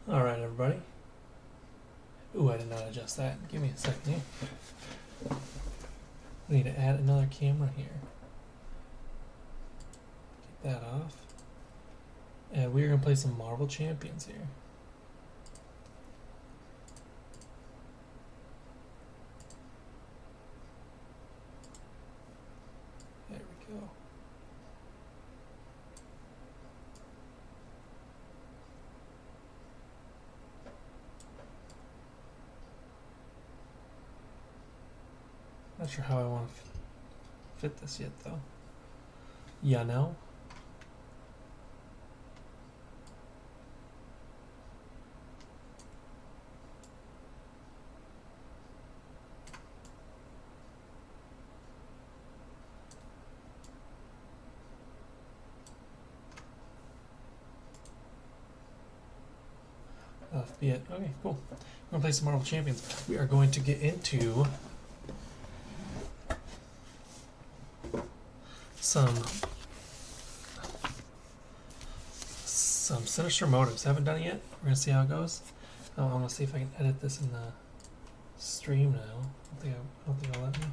Alright, everybody. Ooh, I did not adjust that. Give me a second here. We need to add another camera here. Get that off. And we're going to play some Marvel Champions here. There we go. Not sure how I want to fit this yet, though. Yeah, no? Be it. Okay, cool. We're gonna play some Marvel Champions. We are going to get into some Sinister Motives. Haven't done it yet. We're gonna see how it goes. I want to see if I can edit this in the stream now. I don't think I'll let me.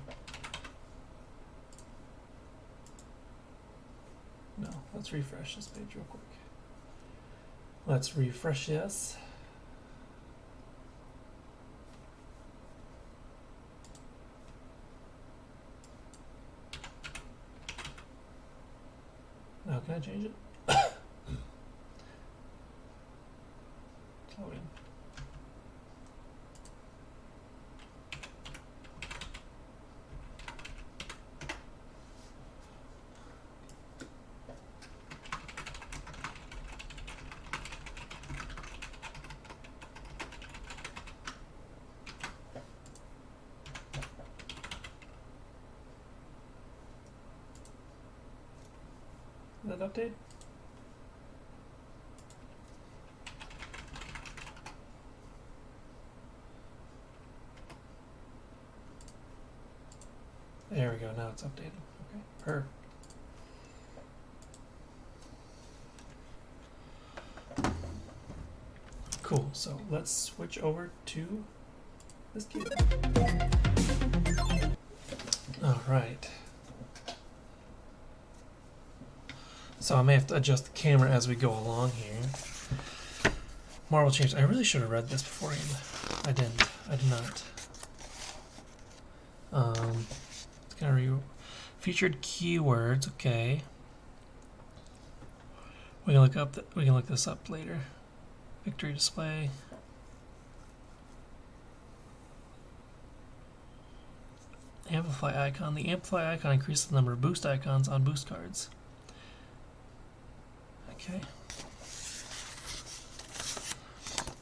No, let's refresh this page real quick. Let's refresh this. Now can I change it? It's loading. Did that update? There we go, now it's updating. Okay, perfect. Cool, so let's switch over to this game. Alright. So I may have to adjust the camera as we go along here. Marvel Champions. I really should have read this beforehand. I didn't. I did not. It's gonna featured keywords. Okay. We can look up. We can look this up later. Victory display. Amplify icon. The amplify icon increases the number of boost icons on boost cards. Okay.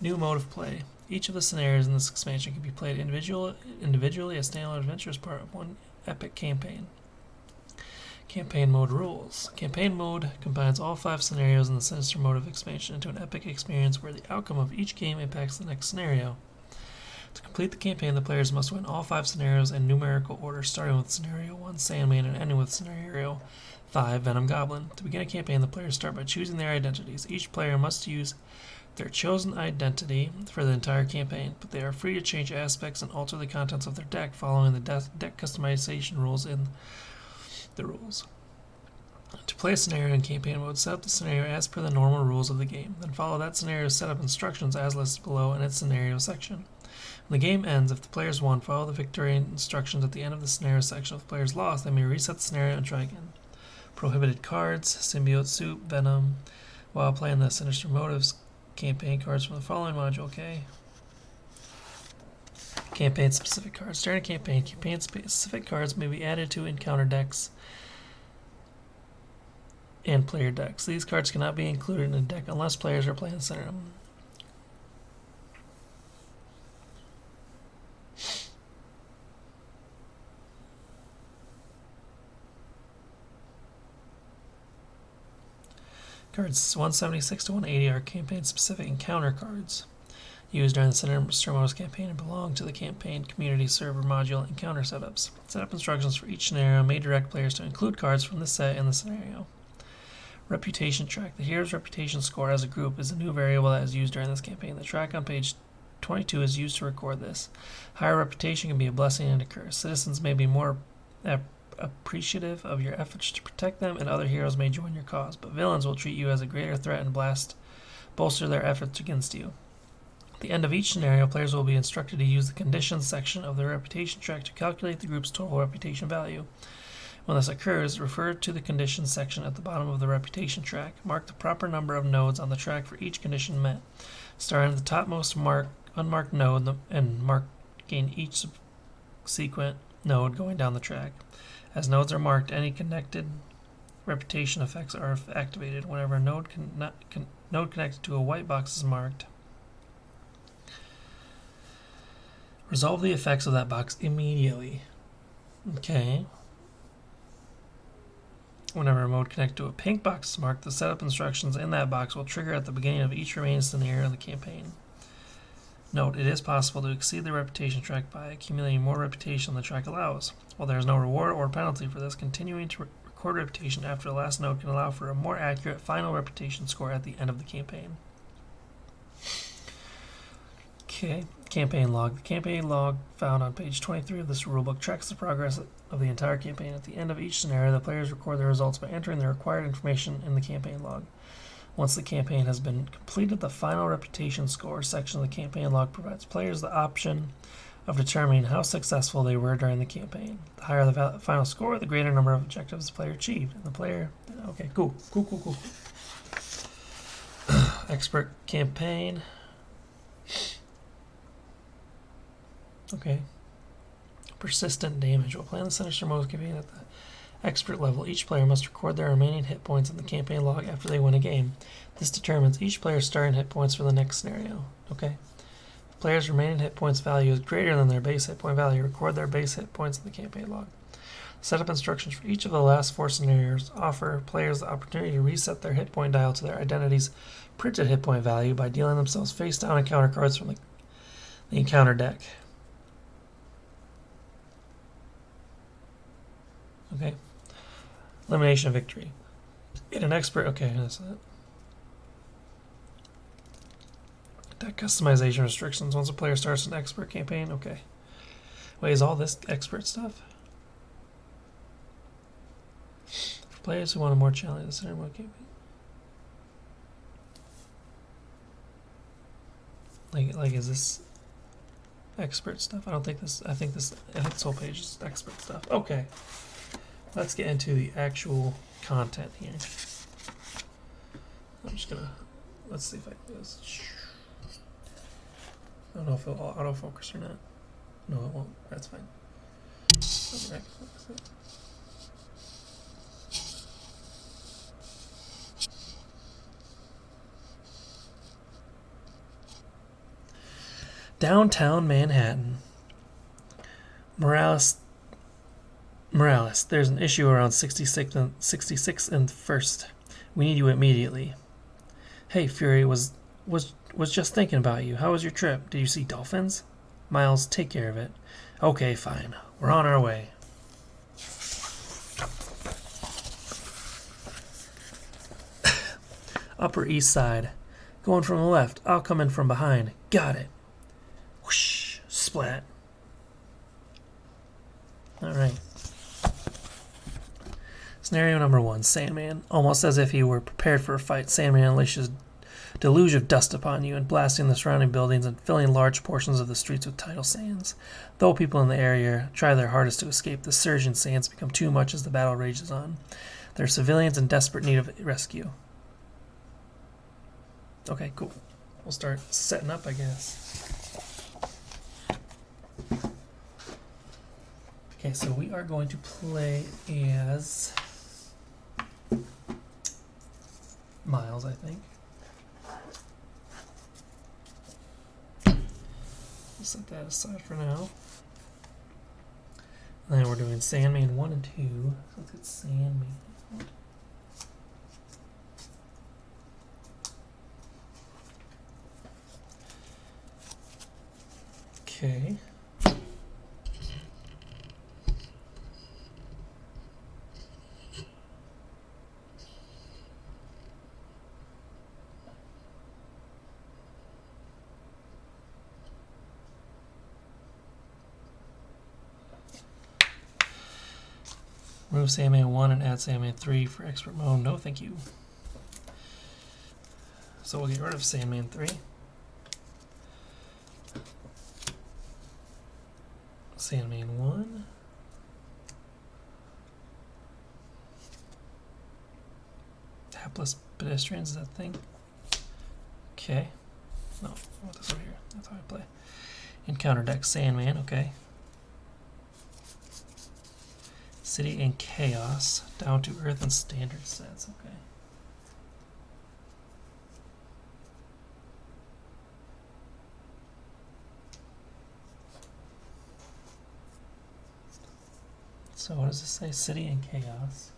New mode of play. Each of the scenarios in this expansion can be played individually as standalone adventure as part of one epic campaign. Campaign mode rules. Campaign mode combines all 5 scenarios in the Sinister Motive expansion into an epic experience where the outcome of each game impacts the next scenario. To complete the campaign, the players must win all 5 scenarios in numerical order, starting with Scenario 1, Sandman, and ending with Scenario 5, Venom Goblin. To begin a campaign, the players start by choosing their identities. Each player must use their chosen identity for the entire campaign, but they are free to change aspects and alter the contents of their deck following the deck customization rules in the rules. To play a scenario in campaign mode, set up the scenario as per the normal rules of the game, then follow that scenario's setup instructions as listed below in its scenario section. When the game ends, if the players won, follow the victory instructions at the end of the scenario section. If the players lost, they may reset the scenario and try again. Prohibited cards, Symbiote Soup, Venom. While playing the Sinister Motives campaign cards from the following module, okay? Campaign specific cards. During a campaign specific cards may be added to encounter decks and player decks. These cards cannot be included in a deck unless players are playing the center. Cards 176 to 180 are campaign-specific encounter cards used during the Sinister Motives campaign and belong to the campaign community server module encounter setups. Setup instructions for each scenario may direct players to include cards from the set in the scenario. Reputation track. The hero's reputation score as a group is a new variable that is used during this campaign. The track on page 22 is used to record this. Higher reputation can be a blessing and a curse. Citizens may be more appreciative of your efforts to protect them, and other heroes may join your cause, but villains will treat you as a greater threat and bolster their efforts against you. At the end of each scenario, players will be instructed to use the conditions section of the reputation track to calculate the group's total reputation value. When this occurs, refer to the conditions section at the bottom of the reputation track. Mark the proper number of nodes on the track for each condition met. Starting at the topmost unmarked node and marking each subsequent node going down the track. As nodes are marked, any connected reputation effects are activated. Whenever a node connected to a white box is marked, resolve the effects of that box immediately. Okay. Whenever a node connected to a pink box is marked, the setup instructions in that box will trigger at the beginning of each remaining scenario in the campaign. Note, it is possible to exceed the reputation track by accumulating more reputation than the track allows. While there is no reward or penalty for this, continuing to record reputation after the last node can allow for a more accurate final reputation score at the end of the campaign. Okay, campaign log. The campaign log found on page 23 of this rulebook tracks the progress of the entire campaign. At the end of each scenario, the players record their results by entering the required information in the campaign log. Once the campaign has been completed, the final reputation score section of the campaign log provides players the option of determining how successful they were during the campaign. The higher the final score, the greater number of objectives the player achieved. And the player... Okay, cool. Expert campaign. Okay. Persistent damage. While playing the Sinister Motives campaign at the expert level, each player must record their remaining hit points in the campaign log after they win a game. This determines each player's starting hit points for the next scenario. Okay. If players' remaining hit points value is greater than their base hit point value, record their base hit points in the campaign log. Setup instructions for each of the last 4 scenarios offer players the opportunity to reset their hit point dial to their identity's printed hit point value by dealing themselves face down encounter cards from the encounter deck. Okay. Elimination of victory. In an expert... Okay, that's it. Deck customization restrictions. Once a player starts an expert campaign... Okay. Wait, is all this expert stuff? For players who want a more challenging Sinister Motives campaign. Like, is this expert stuff? I think this whole page is expert stuff. Okay. Let's get into the actual content here. I'm just gonna... Let's see if I can do this. I don't know if it'll autofocus or not. No, it won't. That's fine. Downtown Manhattan. Morales, there's an issue around 66 and 1st. We need you immediately. Hey, Fury, was just thinking about you. How was your trip? Did you see dolphins? Miles, take care of it. Okay, fine. We're on our way. Upper East Side. Going from the left. I'll come in from behind. Got it. Whoosh. Splat. Alright. Scenario number 1, Sandman. Almost as if he were prepared for a fight, Sandman unleashes a deluge of dust upon you and blasting the surrounding buildings and filling large portions of the streets with tidal sands. Though people in the area try their hardest to escape, the surge in sands become too much as the battle rages on. There are civilians in desperate need of rescue. Okay, cool. We'll start setting up, I guess. Okay, so we are going to play as Miles, I think. We'll set that aside for now. And then we're doing Sandman 1 and 2. So let's get Sandman. Okay. Remove Sandman 1 and add Sandman 3 for expert mode. No, thank you. So we'll get rid of Sandman 3. Sandman 1. Hapless pedestrians, is that thing? Okay. No, I want this over here. That's how I play. Encounter deck Sandman, okay. City and Chaos, down to Earth and standard sets, okay. So what does this say? City and Chaos.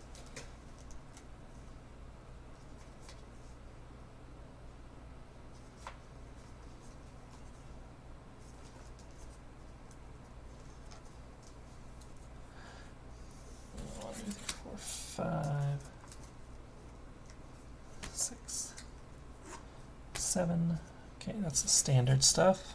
One, two, three, four, 5, 6, 7. Okay, that's the standard stuff.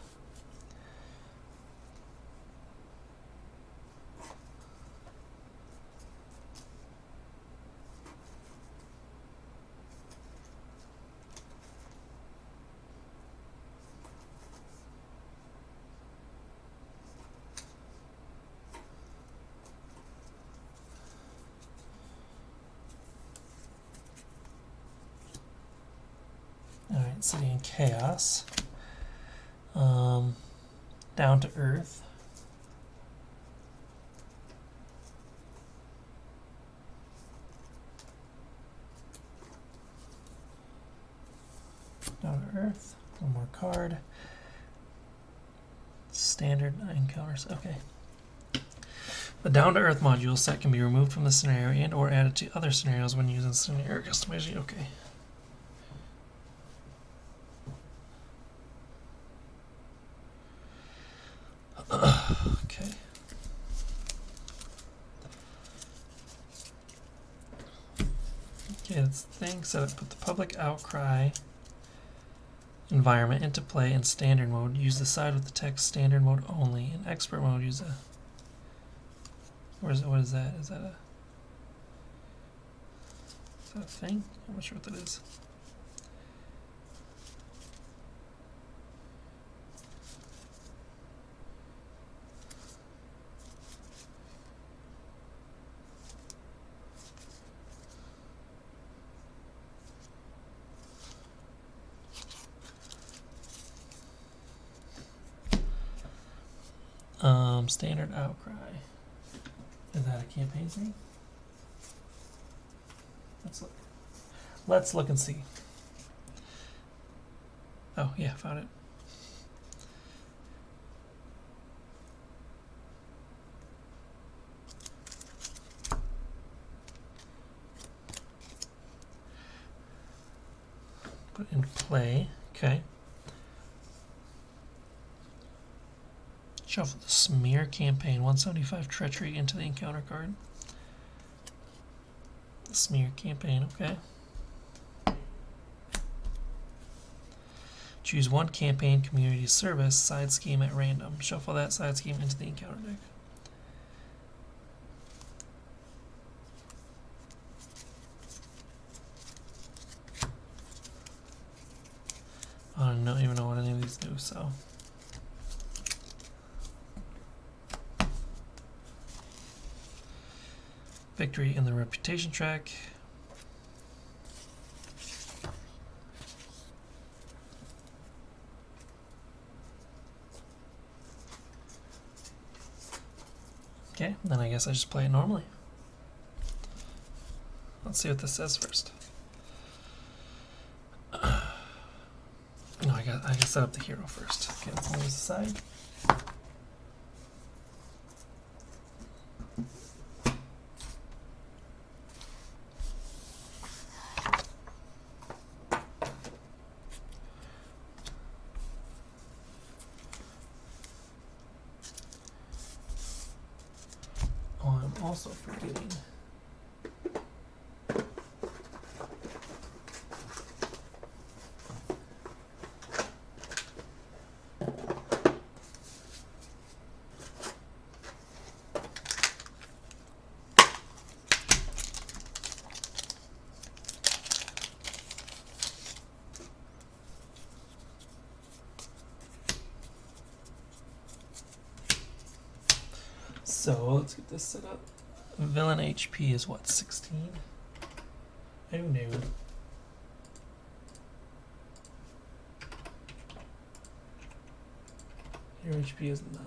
Alright, City and Chaos. Down to Earth. Down to Earth. One more card. Standard encounters. Okay. The Down to Earth module set can be removed from the scenario and or added to other scenarios when using scenario customization. Okay. Okay. Okay, this thing set up. Put the public outcry environment into play in standard mode. Use the side with the text standard mode only. In expert mode, use a. What is that? Is that a thing? I'm not sure what that is. Standard outcry. Is that a campaign thing? Let's look. Let's look and see. Oh yeah, found it. Put in play. Okay. Shuffle the Smear Campaign 175 Treachery into the encounter card. Smear Campaign, okay. Choose one campaign community service side scheme at random. Shuffle that side scheme into the encounter deck. I don't even know what any of these do, so. Victory in the reputation track. Okay, then I guess I just play it normally. Let's see what this says first. No, I got to set up the hero first. Okay, let's move this aside. Also forgetting. So let's get this set up. Villain HP is what, 16? Who knew? Your HP is 9.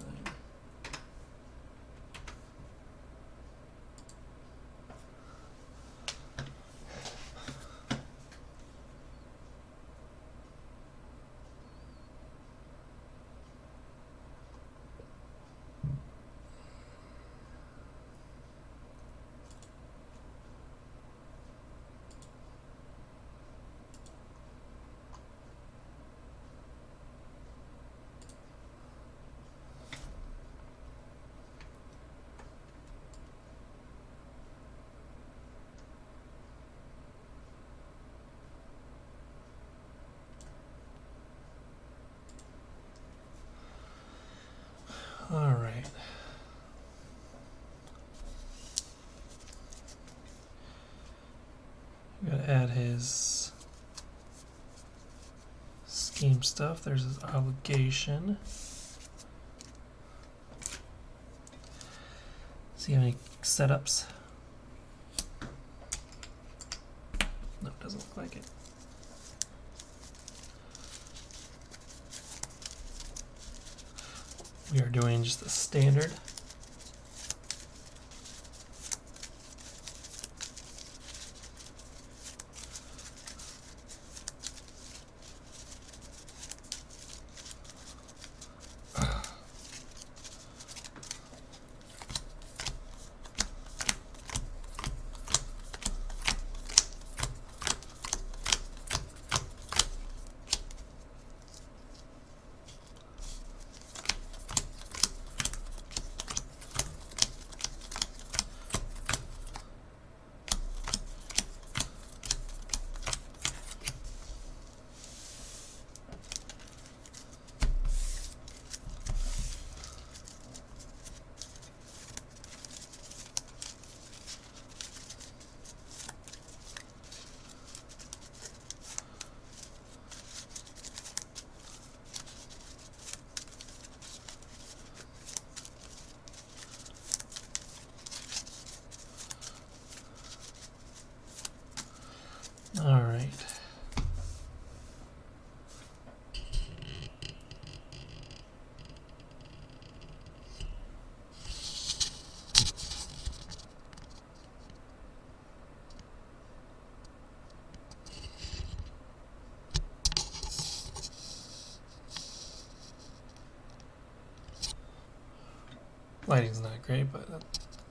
All right. We gotta add his scheme stuff. There's his obligation. See any setups? No, it doesn't look like it. We are doing just the standard. All right. Lighting's not great, but I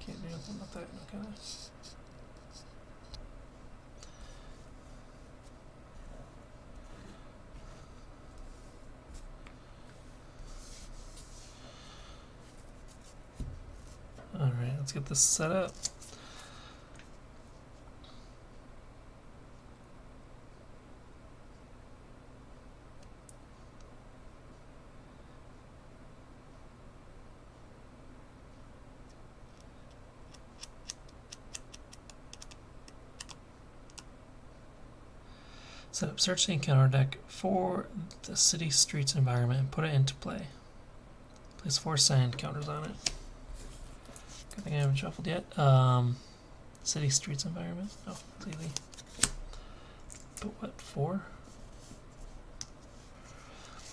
can't do anything about that. Okay. All right, let's get this set up. Set up search the encounter deck for the city streets environment and put it into play. Place 4 sand counters on it. Good thing I haven't shuffled yet. City streets environment. Oh, it's easy. But what, 4?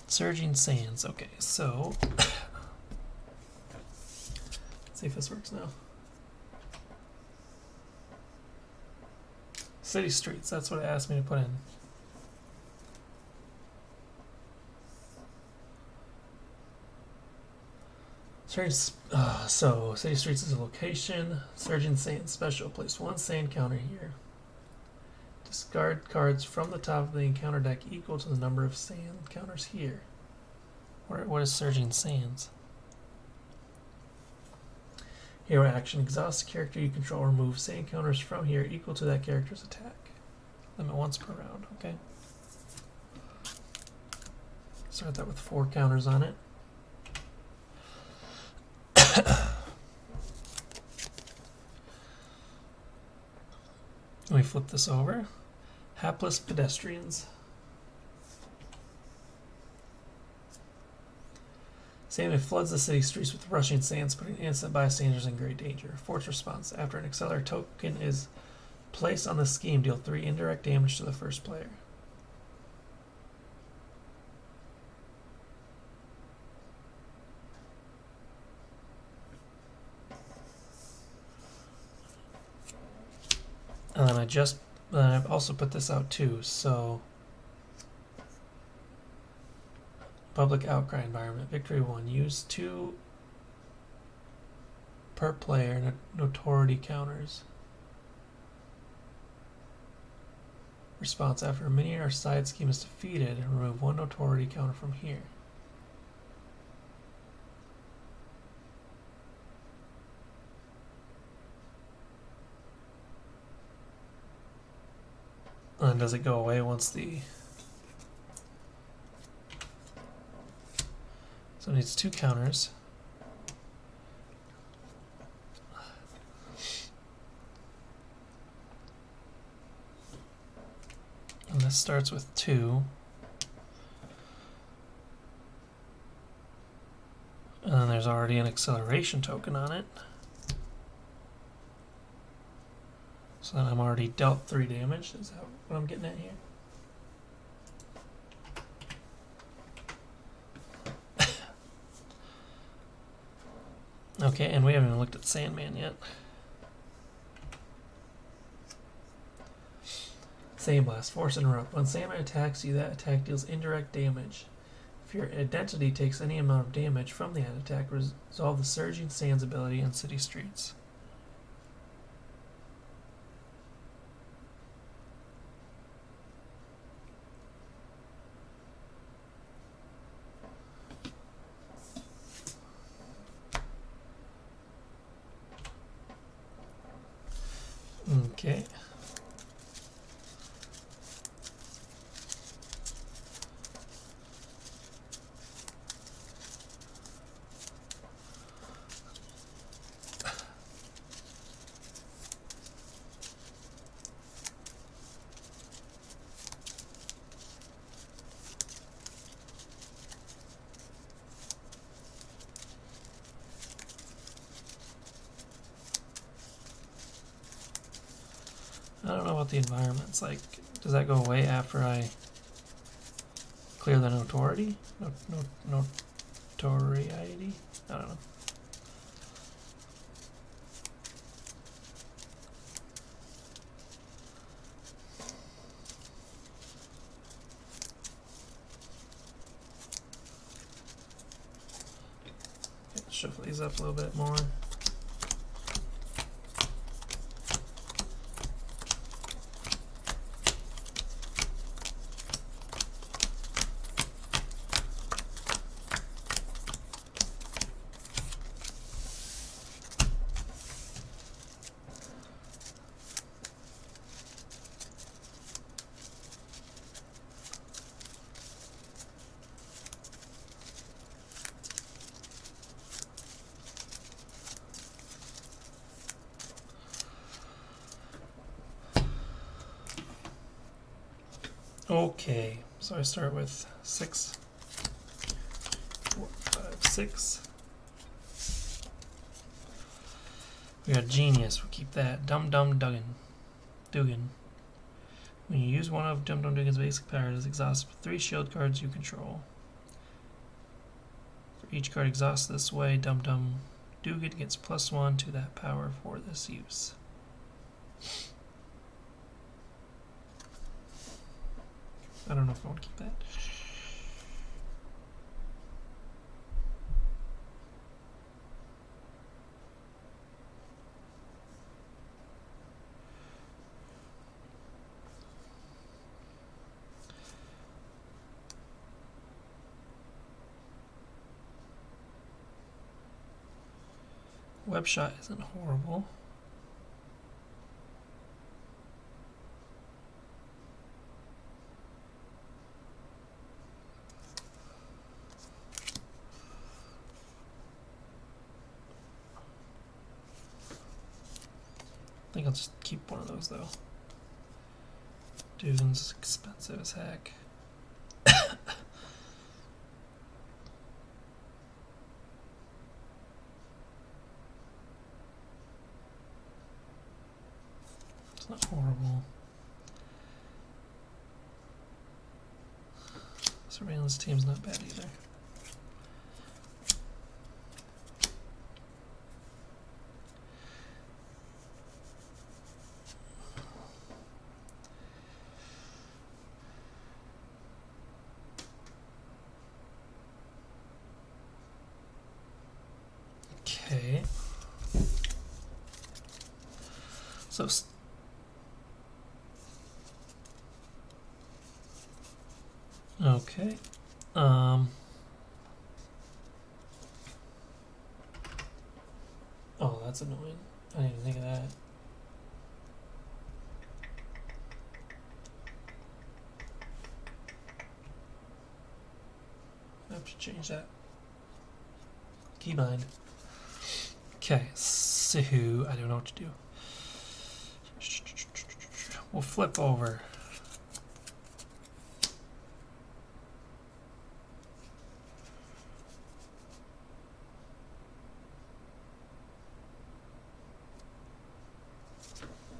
Surging sands. Okay, so let's see if this works now. City streets, that's what it asked me to put in. So city streets is a location. Surging sand special. Place 1 sand counter here. Discard cards from the top of the encounter deck equal to the number of sand counters here. What is surging sands? Hero action. Exhaust the character you control. Remove sand counters from here equal to that character's attack. Limit once per round. Okay. Start that with 4 counters on it. Let me flip this over. Hapless pedestrians. Sandman floods the city streets with rushing sands, putting innocent bystanders in great danger. Force response. After an accelerator token is placed on the scheme, deal 3 indirect damage to the first player. And then I've also put this out too, so public outcry environment, victory 1, use 2 per player notoriety counters. Response, after a minion or side scheme is defeated, remove 1 notoriety counter from here. And does it go away once the... So it needs 2 counters. And this starts with 2. And then there's already an acceleration token on it. So then I'm already dealt 3 damage. Is that what I'm getting at here? Okay, and we haven't even looked at Sandman yet. Sandblast, force interrupt. When Sandman attacks you, that attack deals indirect damage. If your identity takes any amount of damage from the attack, resolve the Surging Sands ability in city streets. Okay. I don't know what the environment's like. Does that go away after I clear the notoriety? Notoriety? I don't know. Okay, shuffle these up a little bit more. Okay, so I start with 6, 4, 5, 6. We got Genius, we'll keep that. Dum Dum Dugan. When you use one of Dum Dum Dugan's basic powers, it is exhausted with 3 shield cards you control. For each card exhausted this way, Dum Dum Dugan gets +1 to that power for this use. I don't know if I want to keep that. Web shot isn't horrible. I think I'll just keep one of those though. Dugan's expensive as heck. not horrible. Surveillance team's not bad either. Okay. So okay. Oh, that's annoying. I didn't even think of that. I have to change that. Keybind. Okay, so I don't know what to do. We'll flip over.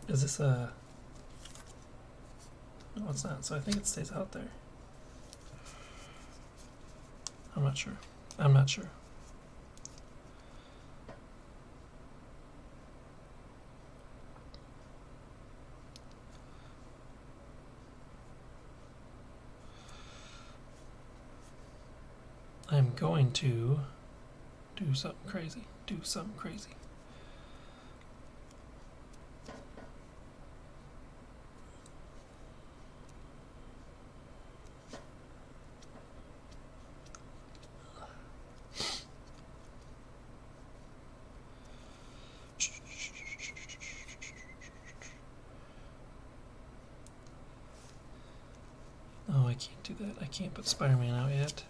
Is this a... No, it's not. So I think it stays out there. I'm not sure. I'm not sure. I'm going to do something crazy. Do something crazy. Oh, I can't do that. I can't put Spider-Man out yet.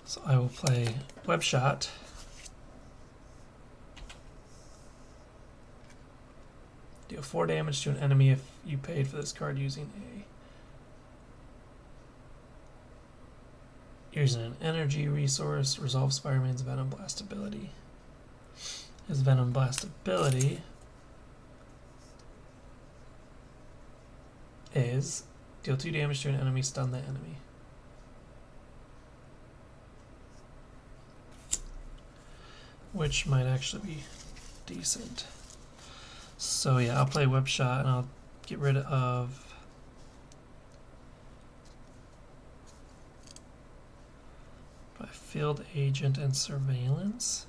So I will play Web Shot. Deal 4 damage to an enemy if you paid for this card using an energy resource. Resolve Spider-Man's Venom Blast ability. His Venom Blast ability is deal 2 damage to an enemy, stun the enemy. Which might actually be decent. So yeah, I'll play Web Shot and I'll get rid of Field Agent and Surveillance.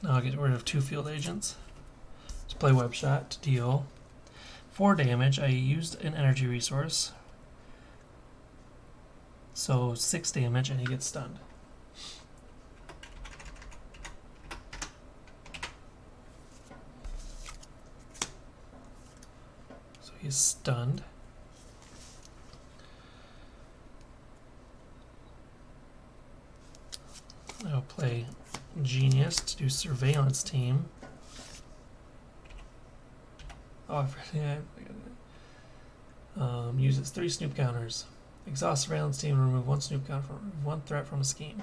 Now I'll get rid of 2 Field Agents. Let's play Web Shot to deal 4 damage. I used an energy resource. So 6 damage and he gets stunned. So he's stunned. I'll play Genius to do Surveillance Team. Oh, uses 3 Snoop counters. Exhaust Surveillance Team and remove 1 Snoop counter from 1 threat from a scheme.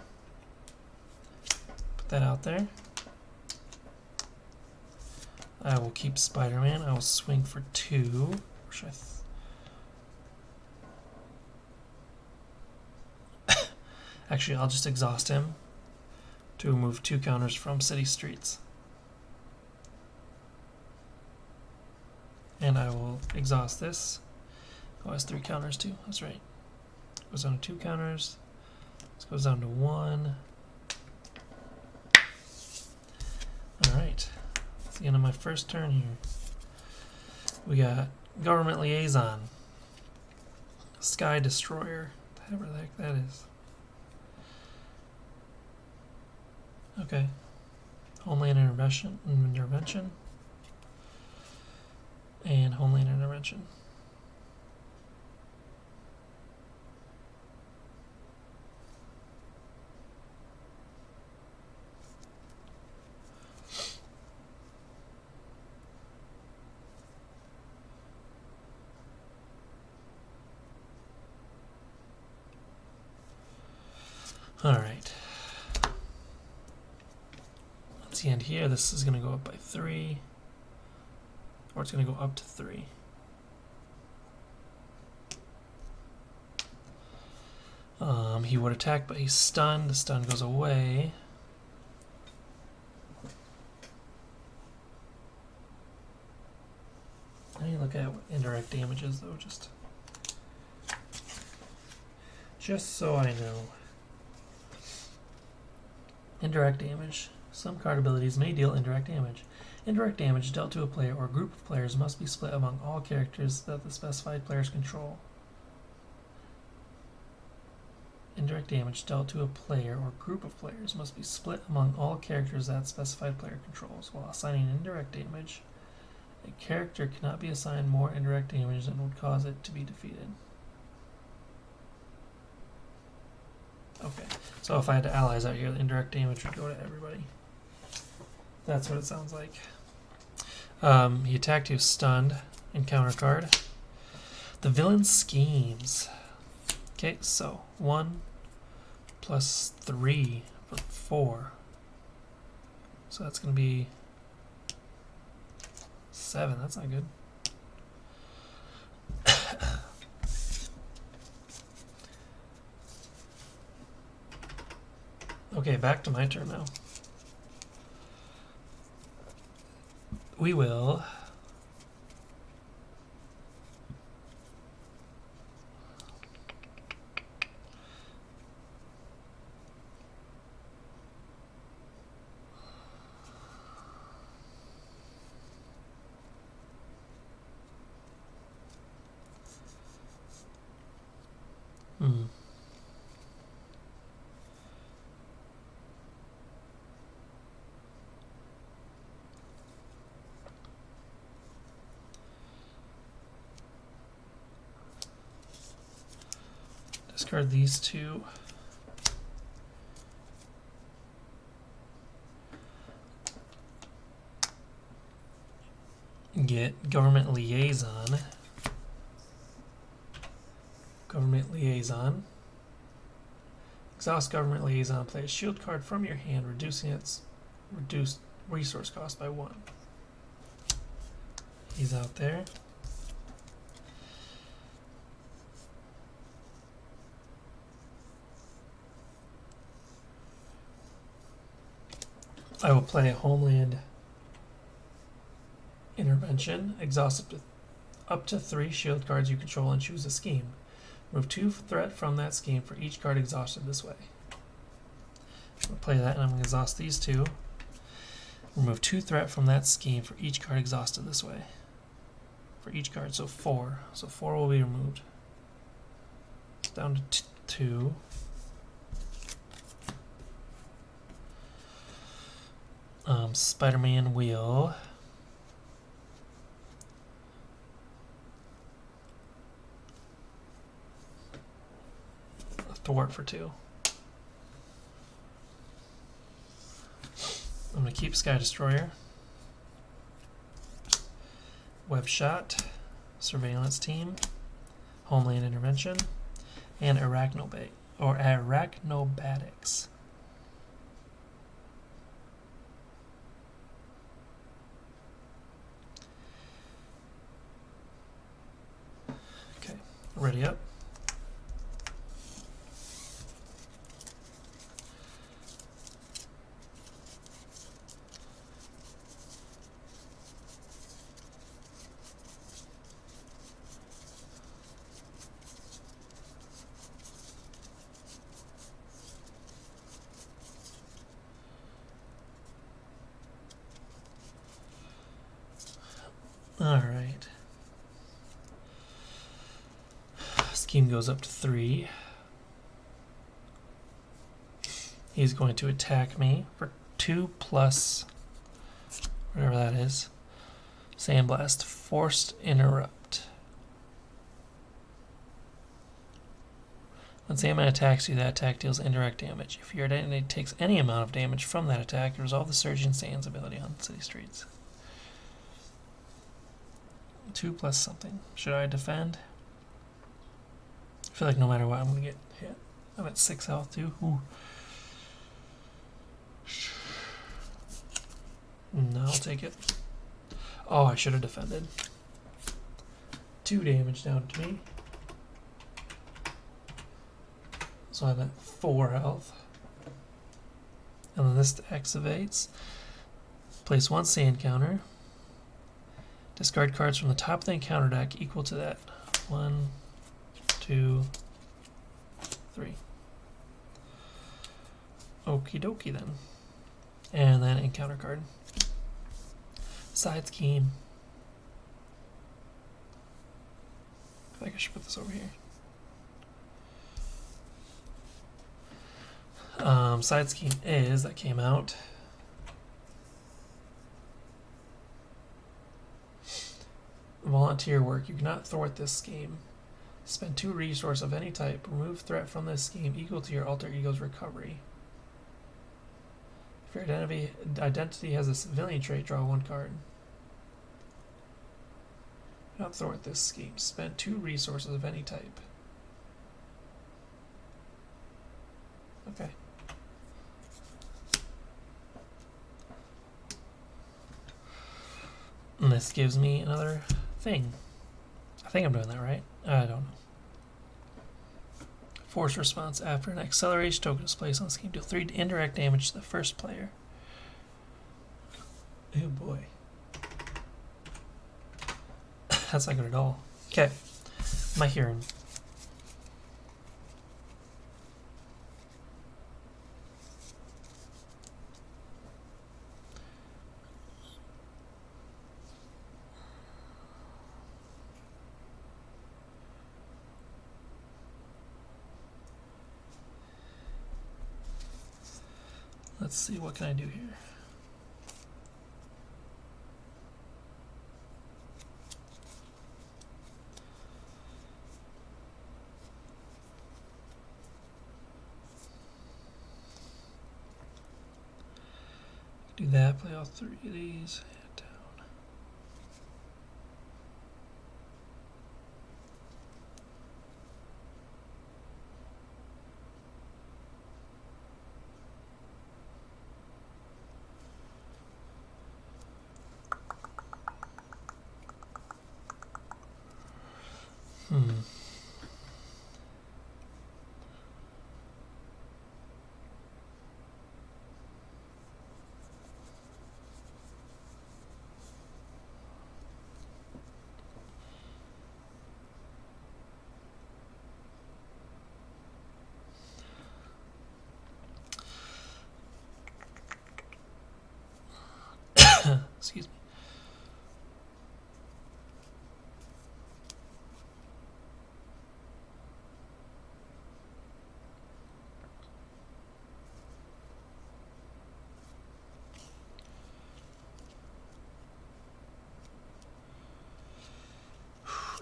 Put that out there. I will keep Spider-Man. I will swing for 2. Actually, I'll just exhaust him to remove 2 counters from City Streets. And I will exhaust this. Oh, it has 3 counters too. That's right. Goes down to 2 counters. This goes down to 1. Alright. That's the end of my first turn here. We got Government Liaison. Sky Destroyer. Whatever the heck that is. Okay. Homeland Intervention. and Homeland Intervention. Alright. Let's see, and here this is going to go up by 3. Or it's going to go up to 3. He would attack, but he's stunned. The stun goes away. I need to look at what indirect damage is, though, just so I know. Indirect damage. Some card abilities may deal indirect damage. Indirect damage dealt to a player or group of players must be split among all characters that the specified players control. Indirect damage dealt to a player or group of players must be split among all characters that specified player controls. While assigning indirect damage, a character cannot be assigned more indirect damage than would cause it to be defeated. Okay, so if I had to allies out here, the indirect damage would go to everybody. That's what it sounds like. He attacked, he was stunned. Encounter card. The villain schemes. Okay, so 1 plus 3 for 4. So that's going to be 7. That's not good. Okay, back to my turn now. We will discard these two. Get Government Liaison. Government Liaison. Exhaust Government Liaison. Play a shield card from your hand, reducing its reduced resource cost by 1. He's out there. I will play a Homeland Intervention. Exhaust up to 3 shield cards you control and choose a scheme. Remove 2 threat from that scheme for each card exhausted this way. I'm going to play that, and I'm going to exhaust these 2. Remove 2 threat from that scheme for each card exhausted this way. For each card, so 4. So 4 will be removed. Down to 2. Spider-Man will thwart for 2. I'm going to keep Sky Destroyer, Web Shot, Surveillance Team, Homeland Intervention, and Arachnobatics. Ready up. All right. Scheme goes up to 3. He's going to attack me for 2 plus whatever that is. Sandblast, Forced Interrupt. When Sandman attacks you, that attack deals indirect damage. If your identity takes any amount of damage from that attack, you resolve the Surging Sands ability on city streets. 2 plus something. Should I defend? I feel like no matter what, I'm going to get hit. I'm at 6 health too. Ooh. No, I'll take it. Oh, I should have defended. 2 damage down to me. So I'm at 4 health. And then this activates. Place 1 sand counter. Discard cards from the top of the encounter deck equal to that. 1, 2, 3. Okie dokie then. And then encounter card. Side scheme. I think I should put this over here. Side scheme is, that came out. Volunteer work. You cannot thwart this scheme. Spend 2 resources of any type. Remove threat from this scheme equal to your alter ego's recovery. If your identity has a civilian trait, draw 1 card. Not thwart this scheme. Spend 2 resources of any type. Okay. And this gives me another thing. I think I'm doing that right. I don't know. Force response. After an acceleration token is placed on the scheme, deal 3 indirect damage to the first player. Oh boy. That's not good at all. Okay. My hearing. Let's see, what can I do here? Do that, play all 3 of these, head down. Excuse me.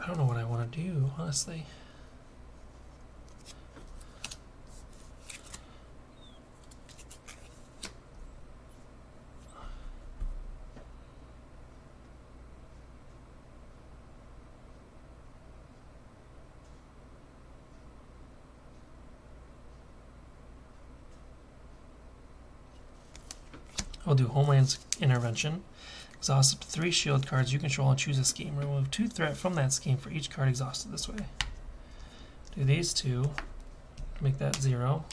I don't know what I want to do, honestly. I'll do Homeland's Intervention. Exhaust up to 3 shield cards you control and choose a scheme. Remove 2 threat from that scheme for each card exhausted this way. Do these 2. Make that 0.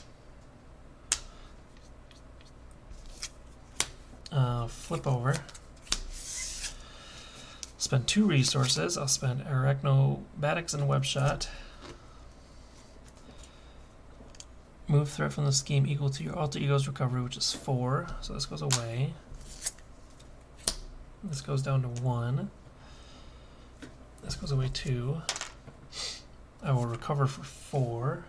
Flip over. Spend 2 resources. I'll spend Arachnobatics and Webshot. Move threat from the scheme equal to your alter ego's recovery, which is 4. So this goes away. This goes down to 1. This goes away 2. I will recover for 4.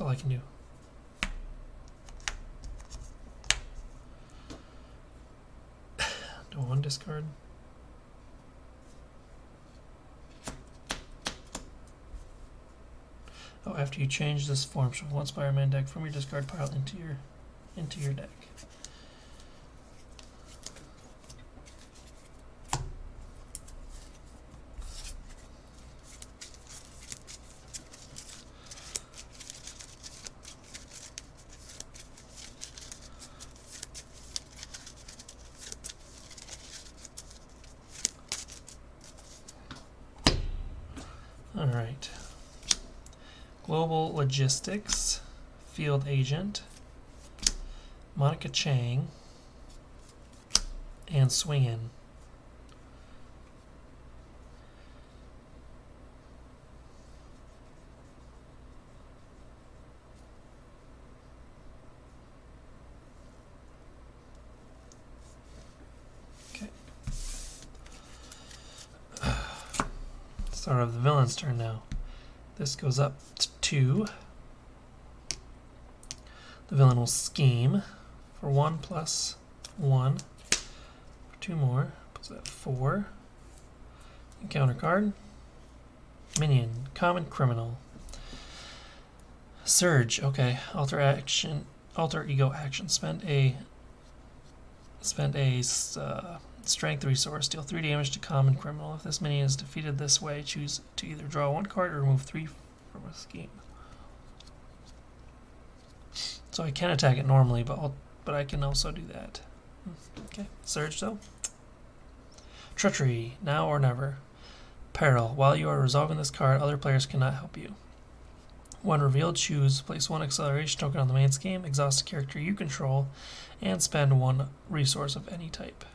all I can do. Do one discard. Oh, after you change this form, shuffle one Spider-Man deck from your discard pile into your deck. All right. Global Logistics, Field Agent, Monica Chang, and Swing In. Okay. Start of the villain's turn now. This goes up to 2. The villain will scheme for 1 plus 1 for 2 more. Puts that 4. Encounter card. Minion. Common Criminal. Surge. Okay. Alter action. Alter ego action. Spend a strength resource. Deal 3 damage to Common Criminal. If this minion is defeated this way, choose to either draw 1 card or remove 3 from a scheme. So I can attack it normally, but I can also do that. Okay. Surge though. Treachery. Now or never. Peril. While you are resolving this card, other players cannot help you. When revealed, choose. Place 1 acceleration token on the main scheme, exhaust a character you control, and spend 1 resource of any type.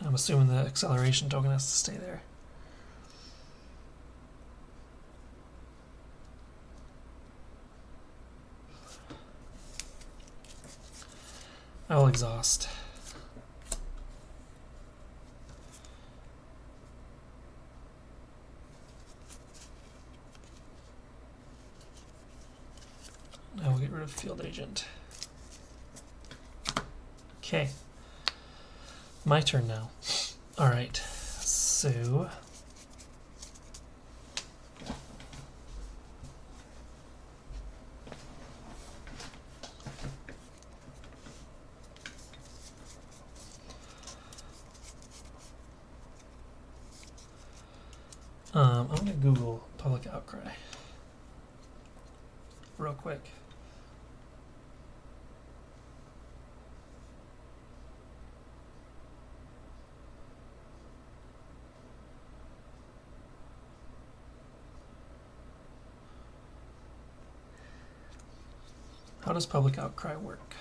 I'm assuming the acceleration token has to stay there. I will exhaust. Now we'll get rid of Field Agent. Okay. My turn now. Alright, so I'm going to Google public outcry real quick. How does public outcry work?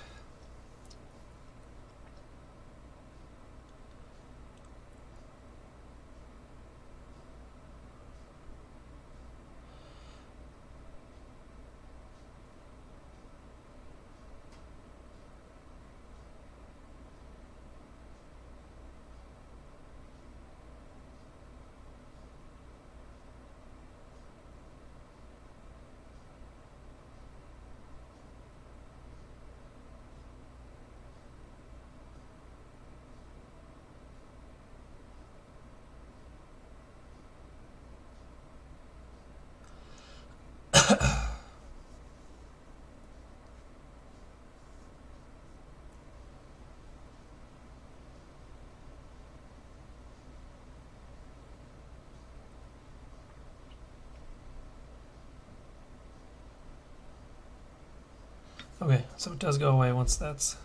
Okay, so it does go away once that's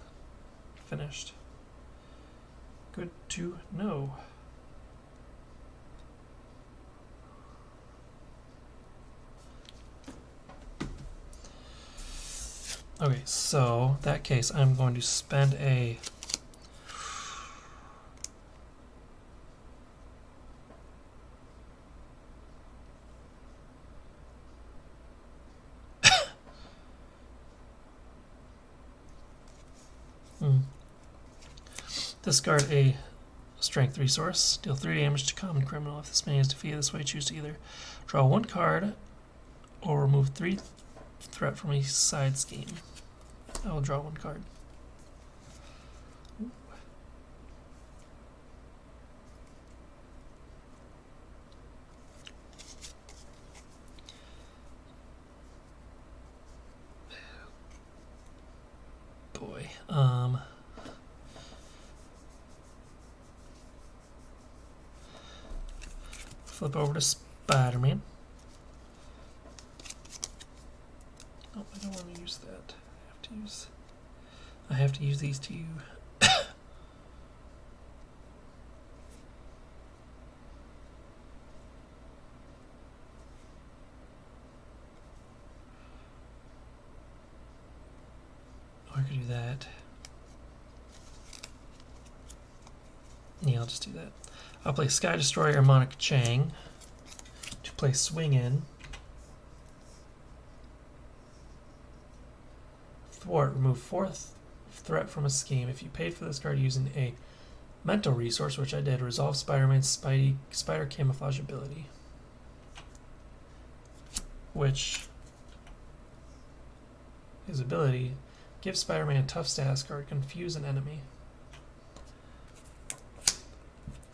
finished. Good to know. Okay, so in that case, I'm going to spend a discard a Strength resource. Deal 3 damage to common criminal. If this minion is defeated this way, choose to either draw 1 card or remove 3 threat from a side scheme. I will draw 1 card. Boy. Flip over to Spider-Man. Oh, I don't want to use that. I have to use these two. Or I could do that. Yeah, I'll just do that. I'll play Sky Destroyer Monica Chang to play Swing In. Thwart, remove 4th threat from a scheme. If you paid for this card using a mental resource, which I did, resolve Spider-Man's spider camouflage ability. Which, his ability, gives Spider-Man a tough status card, confuse an enemy.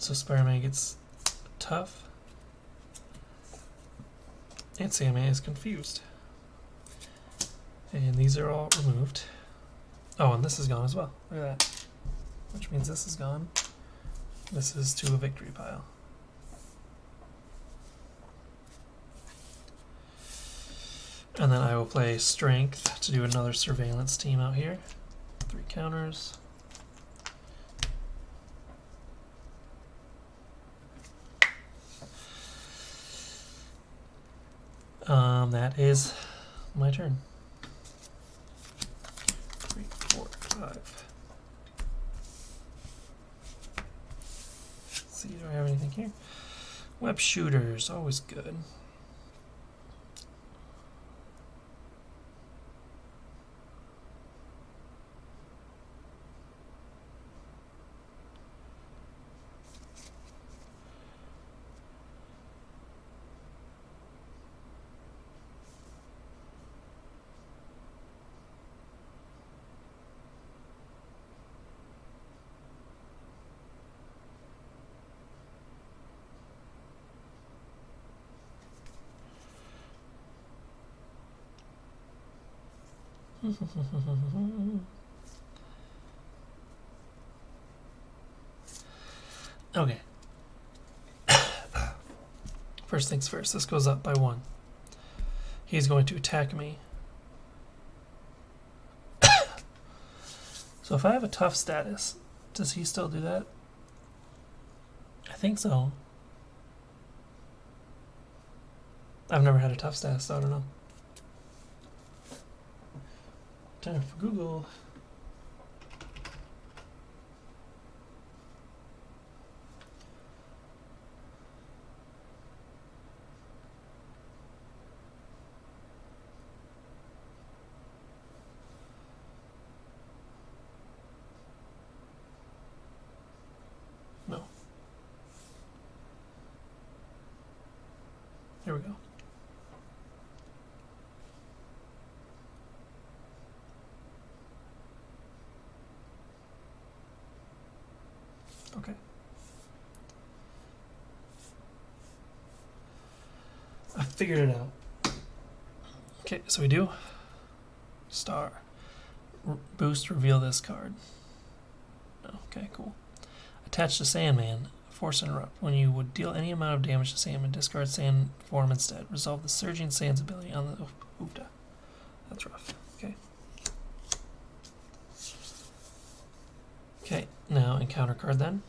So Spider-Man gets tough, and Sandman is confused. And these are all removed. Oh, and this is gone as well. Look at that. Which means this is gone. This is to a victory pile. And then I will play Strength to do another surveillance team out here. 3 counters. That is my turn. 3, 4, 5. Let's see, do I have anything here? Web shooters, always good. Okay. First things first, this goes up by 1. He's going to attack me. So if I have a tough status, does he still do that? I think so. I've never had a tough status, so I don't know. Time for Google. No. Here we go. Okay. I figured it out. Okay, so we do star. Boost, reveal this card. Okay, cool. Attach to Sandman. Force interrupt. When you would deal any amount of damage to Sandman, discard Sand form instead. Resolve the Surging Sands ability on the Oopta. That's rough. Okay. Okay, now encounter card then.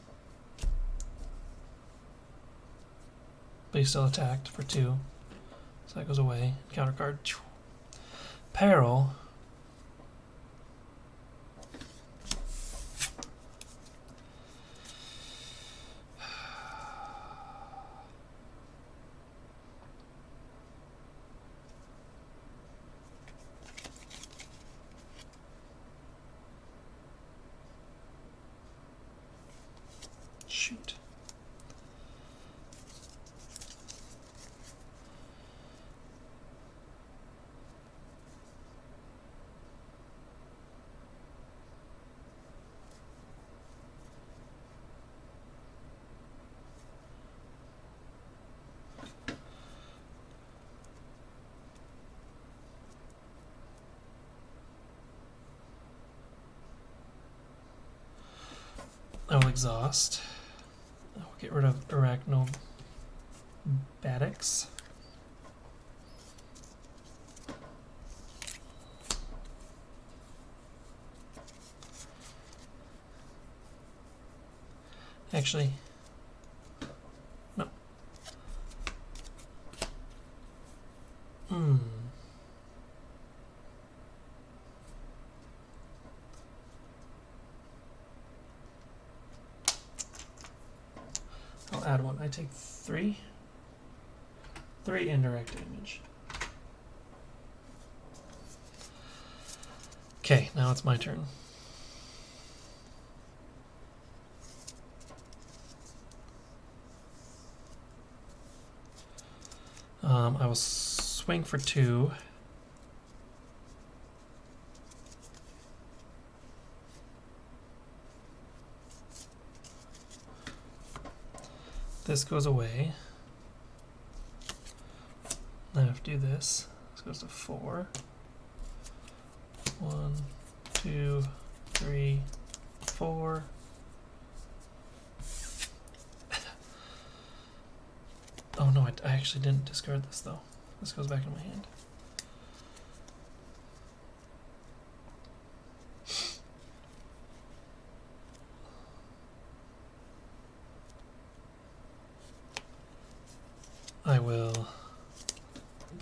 But he's still attacked for 2. So that goes away. Encounter card. Peril. shoot. I will exhaust. I will get rid of arachnobatics. Actually, no. I'll add one. I take 3 indirect damage. Okay, now it's my turn. I will swing for 2. This goes away. I have to do this. This goes to 4. 1, 2, 3, 4. Oh no, I actually didn't discard this though. This goes back in my hand. I will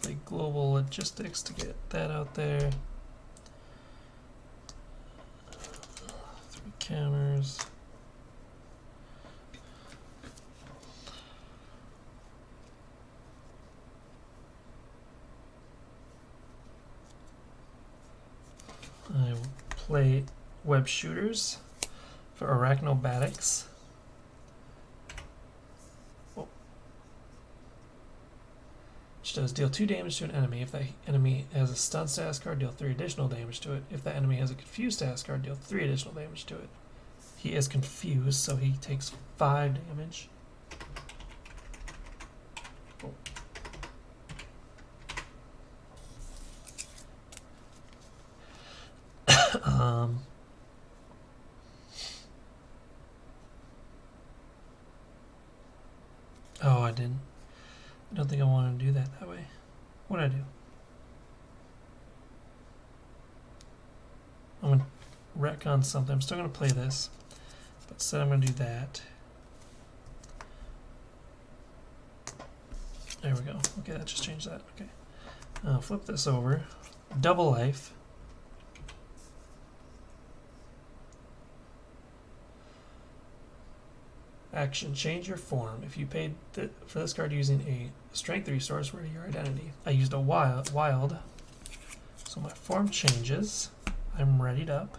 play global logistics to get that out there. 3 counters. I will play web shooters for arachnobatics. Which does deal 2 damage to an enemy. If that enemy has a stun status card, deal 3 additional damage to it. If that enemy has a confused status card, deal 3 additional damage to it. He is confused, so he takes 5 damage. Oh, I didn't. I don't think I want to do that way. What did I do? I'm going to retcon something. I'm still going to play this, but instead I'm going to do that. There we go. Okay, that just changed that. Okay. Flip this over. Double life. Action, change your form. If you paid for this card using a strength resource, where your identity. I used a wild, so my form changes. I'm readied up.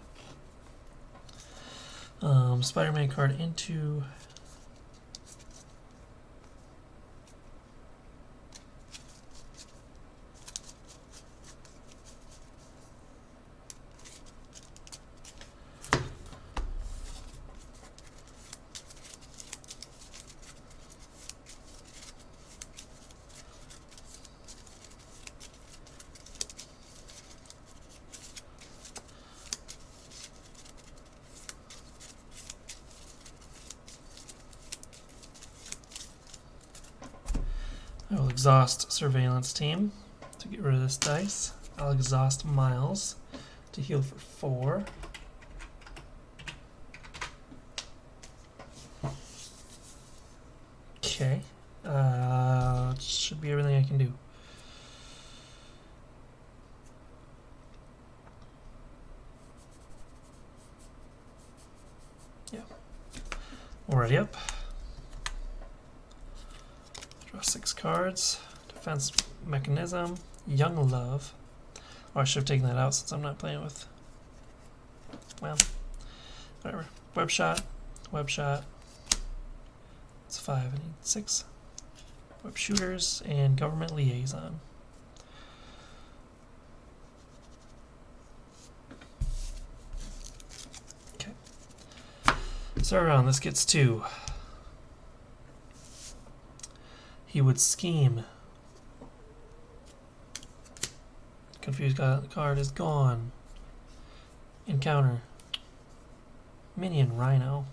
Spider-Man card into I will exhaust Surveillance Team to get rid of this dice. I'll exhaust Miles to heal for 4. Okay. Should be everything I can do. Yeah. Already up. Draw 6 cards. Defense Mechanism. Young Love. Oh, I should have taken that out since I'm not playing with... Well, whatever. Web Shot. Web Shot. It's 5. I need 6. Web shooters and government liaison. Okay. So around this gets 2. He would scheme. Confused card is gone. Encounter. Minion Rhino.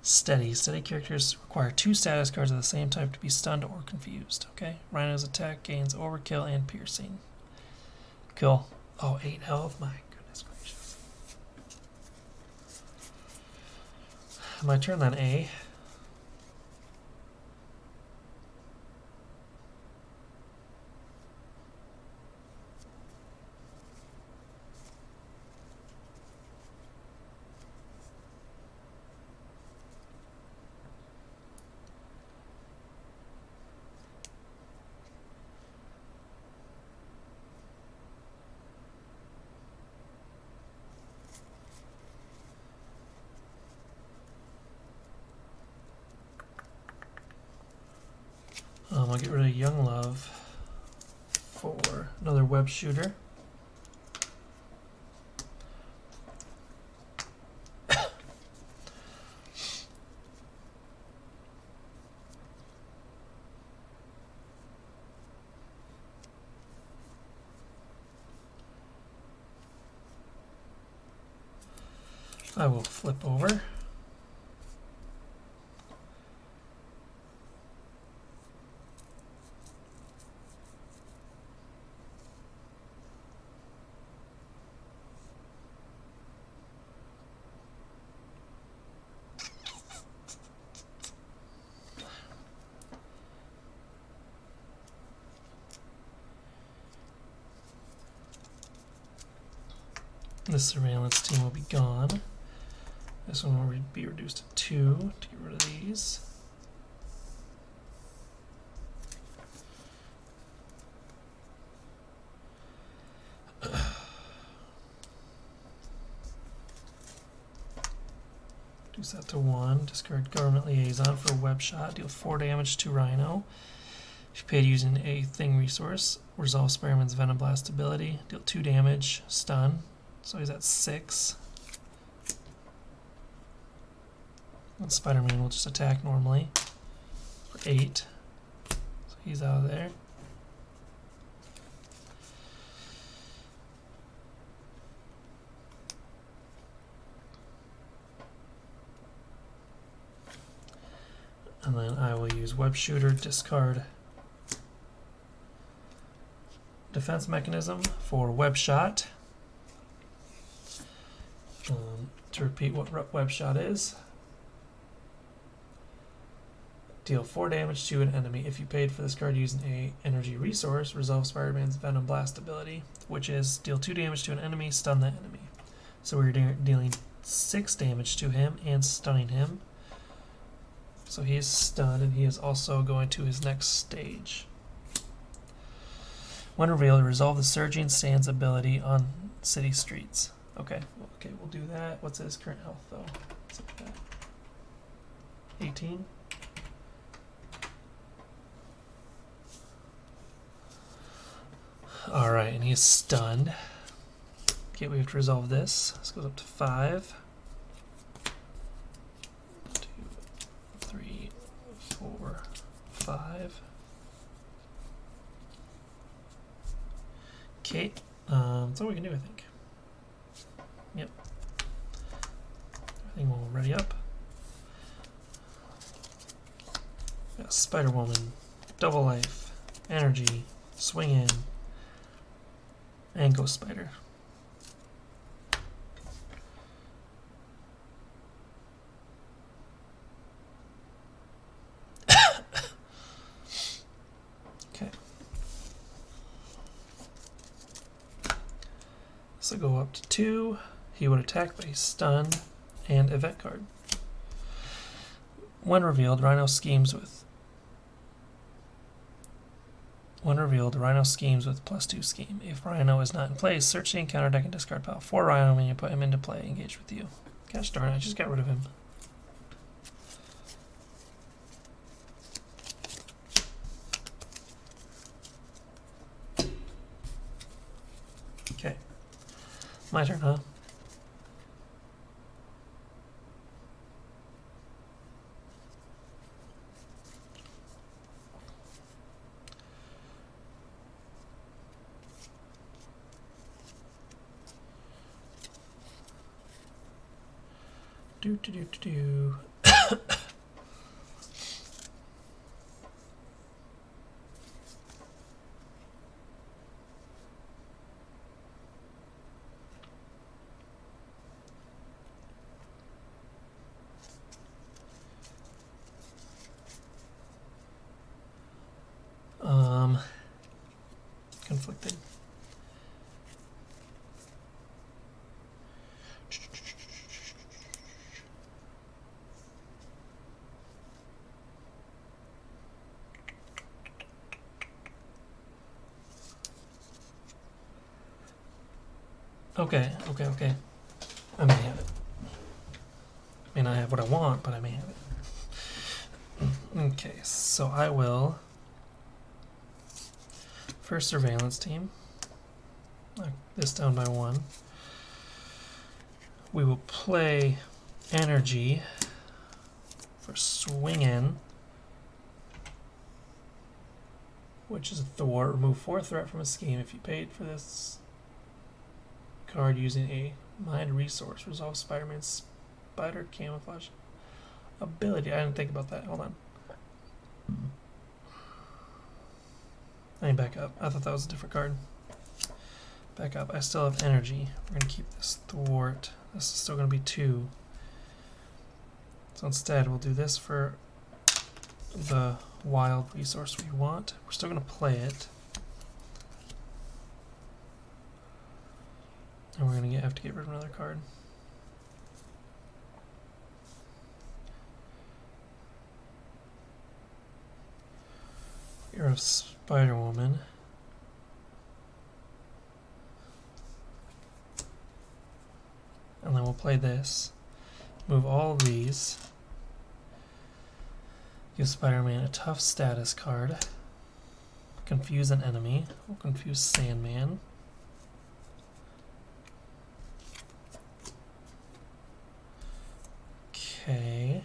Steady. Steady characters require 2 status cards of the same type to be stunned or confused. Okay. Rhino's attack gains overkill and piercing. Cool. Oh, 8 health. My goodness gracious. My turn then, A. I'll get rid of Young Love for another web shooter. I will flip over. The surveillance team will be gone. This one will be reduced to 2 to get rid of these. Reduce that to 1. Discard Government Liaison for a web shot. Deal 4 damage to Rhino. If you paid using a thing resource, resolve Spider-Man's Venom Blast ability. Deal 2 damage. Stun. So he's at 6. And Spider-Man will just attack normally for 8. So he's out of there. And then I will use Web Shooter, discard Defense Mechanism for Web Shot. To repeat what Web Shot is. Deal 4 damage to an enemy. If you paid for this card using a energy resource, resolve Spider-Man's Venom Blast ability, which is deal 2 damage to an enemy, stun that enemy. So we're dealing 6 damage to him and stunning him. So he is stunned, and he is also going to his next stage. When revealed, resolve the Surging Sands ability on city streets. Okay, we'll do that. What's his current health, though? 18? Alright, and he's stunned. Okay, we have to resolve this. This goes up to 5. 2, 3, 4, 5. Okay, that's all we can do, I think. Yep. Everything will ready up. Got Spider-Woman, Double Life, Energy, Swing In, and Ghost Spider. Okay. This will go up to 2. He would attack by stun and event card. When revealed, Rhino schemes with +2 scheme. If Rhino is not in place, search the encounter deck and discard pile 4 Rhino when you put him into play. Engage with you. Gosh darn it, I just got rid of him. My turn, huh? Do do do do do. Conflicted. Okay. I may have it. May not have what I want, but I may have it. Okay, so I will first surveillance team. Knock this down by 1. We will play energy for swing in, which is a thwart. Remove 4 threat from a scheme if you paid for this card using a mind resource. Resolve Spider-Man's spider camouflage ability. I didn't think about that. Hold on. Let me back up. I thought that was a different card. Back up. I still have energy. We're going to keep this thwart. This is still going to be 2. So instead, we'll do this for the wild resource we want. We're still going to play it. And we're going to have to get rid of another card. You're a Spider-Woman. And then we'll play this. Move all of these. Give Spider-Man a tough status card. Confuse an enemy. We'll confuse Sandman. Okay.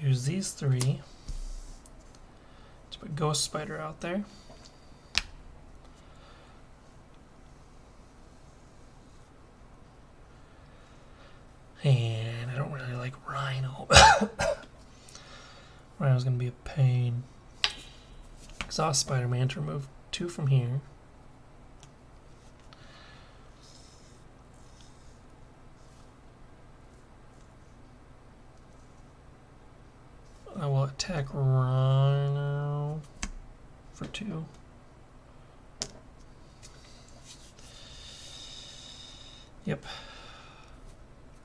Use these 3 to put Ghost Spider out there. And I don't really like Rhino. Rhino's going to be a pain. Exhaust Spider-Man to remove 2 from here. I will attack Rhino for 2. Yep.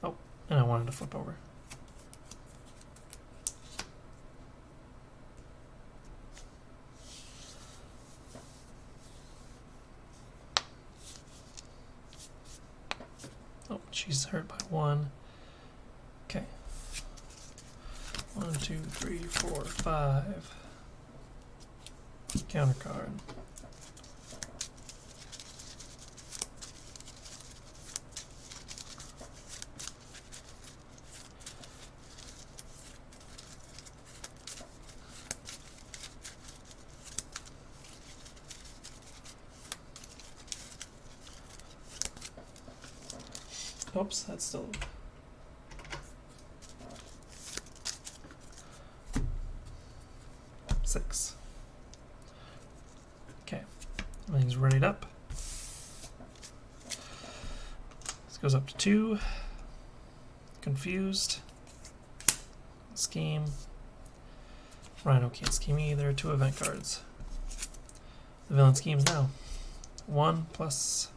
Oh, and I wanted to flip over. Oh, she's hurt by 1. Okay. 1, 2, 3, 4, 5. Counter card. Oops, that's still. Six. Okay, everything's readied up. This goes up to 2. Confused. Scheme. Rhino can't scheme either. 2 event cards. The villain schemes now. 1 plus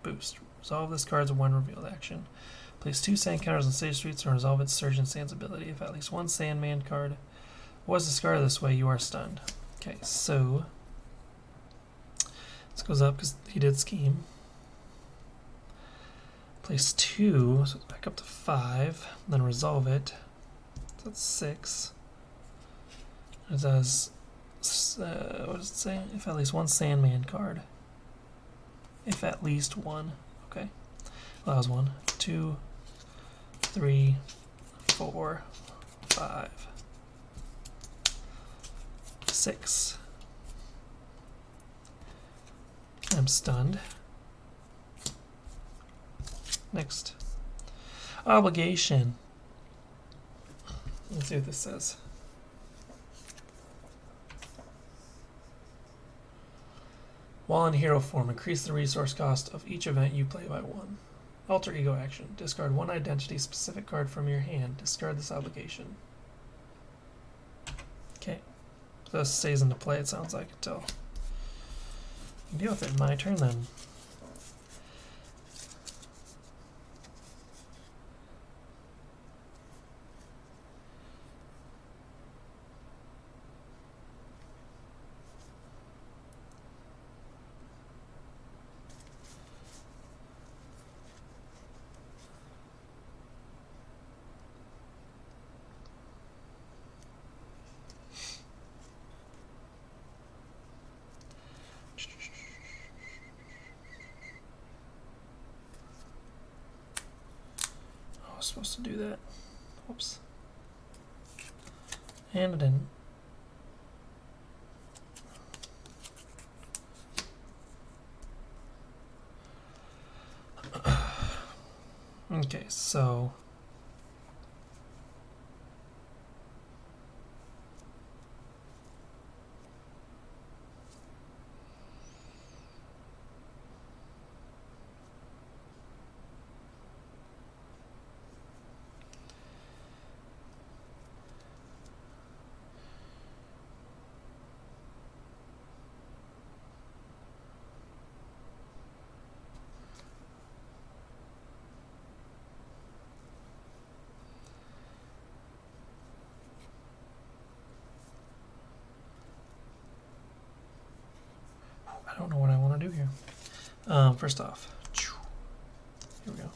boost. Resolve this card's one revealed action. Place 2 sand counters on stage streets and resolve its Surgeon Sand's ability. If at least one Sandman card was discarded this way, you are stunned. Okay, so this goes up because he did scheme. Place 2, so it's back up to 5, then resolve it. So that's 6. It does, what does it say? If at least one Sandman card. If at least one. Okay. Well, that was 1, 2, 3, 4, 5, 6. I'm stunned. Next. Obligation. Let's see what this says. While in hero form, increase the resource cost of each event you play by 1. Alter ego action. Discard one identity specific card from your hand. Discard this obligation. Okay. So this stays into play, it sounds like, until you deal with it. My turn then. I was supposed to do that. Whoops. And it didn't. Okay, so I don't know what I want to do here. First off, here we go.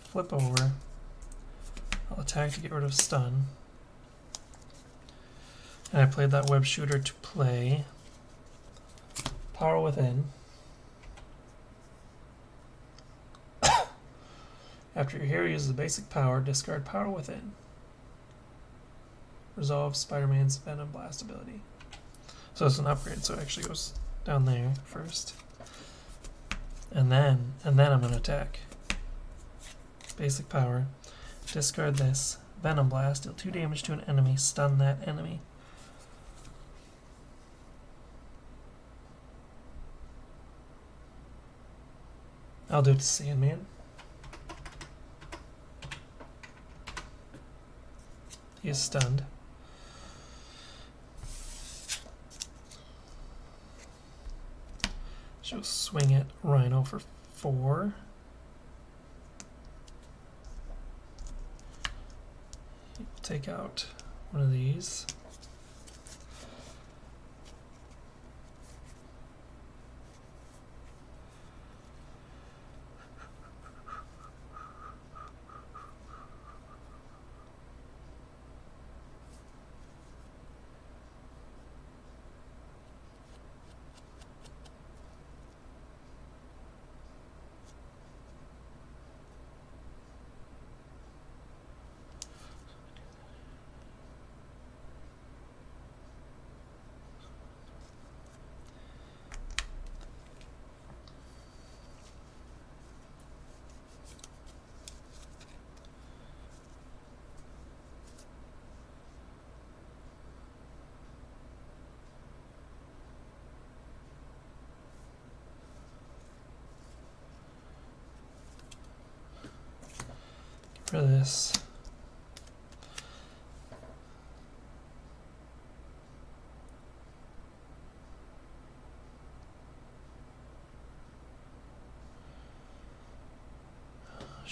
Flip over. I'll attack to get rid of stun. And I played that web shooter to play Power Within. After your hero uses a basic power, discard Power Within. Resolve Spider-Man's Venom Blast ability. So it's an upgrade, so it actually goes down there first. And then I'm gonna attack. Basic power. Discard this. Venom Blast, deal 2 damage to an enemy, stun that enemy. I'll do it to Sandman. He is stunned. She'll swing at Rhino for 4. Take out one of these. For this.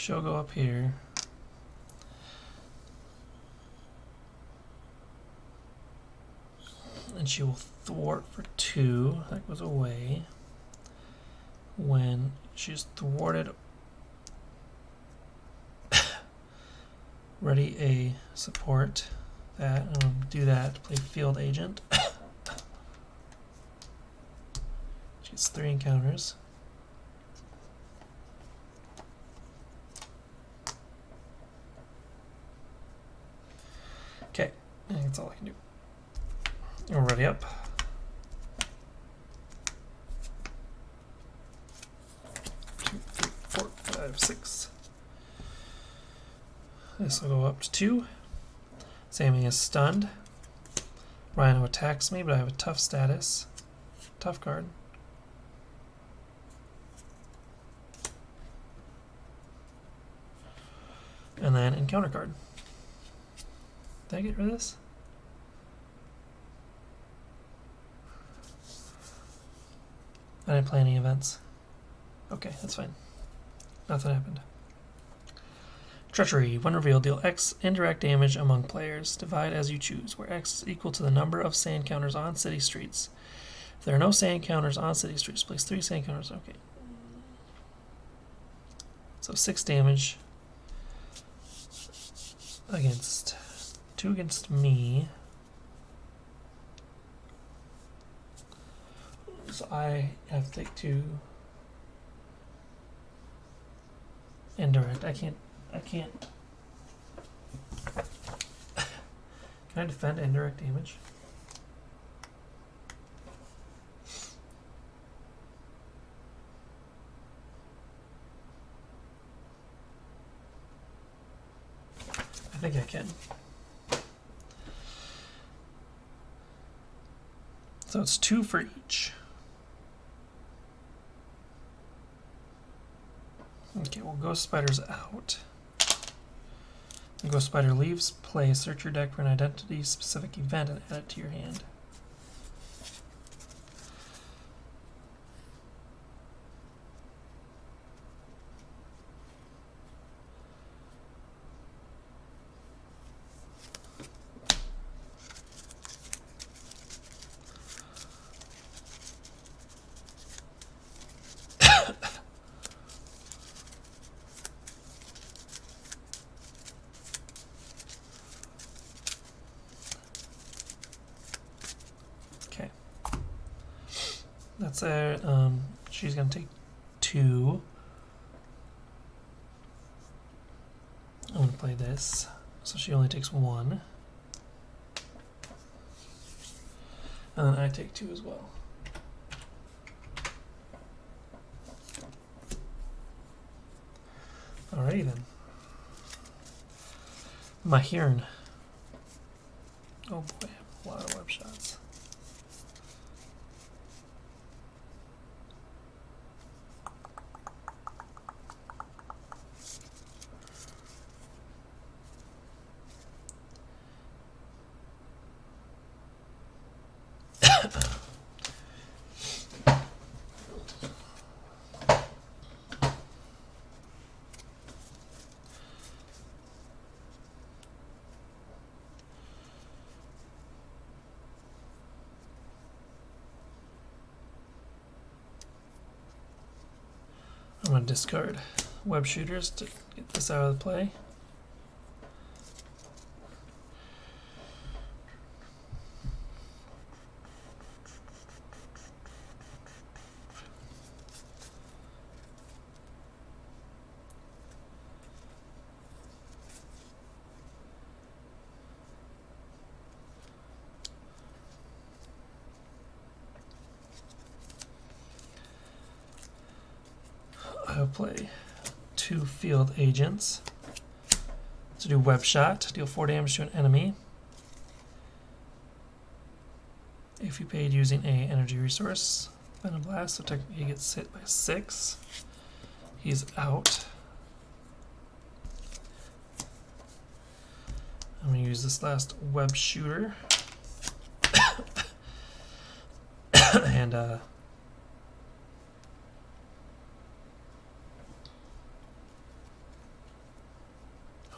she'll go up here. And she will thwart for 2. That goes away. When she's thwarted, ready a support. That, and I'll do that to play field agent. She gets 3 encounters. Okay, I think that's all I can do. We're ready up. 2, 3, 4, 5, 6. This will go up to 2. Sammy is stunned. Rhino attacks me, but I have a tough status. Tough card. And then encounter card. Did I get rid of this? I didn't play any events. Okay, that's fine. Nothing happened. Treachery. When revealed, deal X indirect damage among players. Divide as you choose, where X is equal to the number of sand counters on city streets. If there are no sand counters on city streets, place 3 sand counters. Okay. So 6 damage against 2 against me. So I have to take 2 indirect. I can't. Can I defend indirect damage? I think I can. So it's 2 for each. Okay, well, Ghost Spider's out. Ghost Spider leaves play. Search your deck for an identity-specific event and add it to your hand. That's it. She's gonna take 2. I'm gonna play this, so she only takes 1, and then I take 2 as well. Alrighty then. Mahirn. Oh boy, a lot of web shots. I'm going to discard web shooters to get this out of the play. I'll play 2 field agents to do web shot, deal 4 damage to an enemy. If you paid using a energy resource, Venom Blast, so technically he gets hit by 6. He's out. I'm going to use this last web shooter. And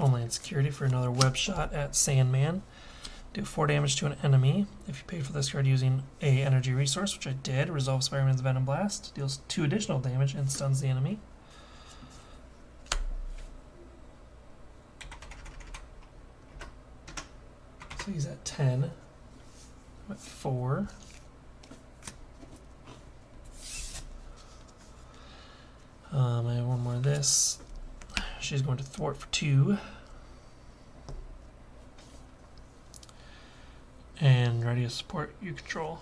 Homeland Security for another web shot at Sandman. Do 4 damage to an enemy. If you paid for this card using a energy resource, which I did, resolve Spider-Man's Venom Blast. Deals 2 additional damage and stuns the enemy. So he's at 10. I'm at 4. I have one more of this. She's going to thwart for 2. And ready to support you control.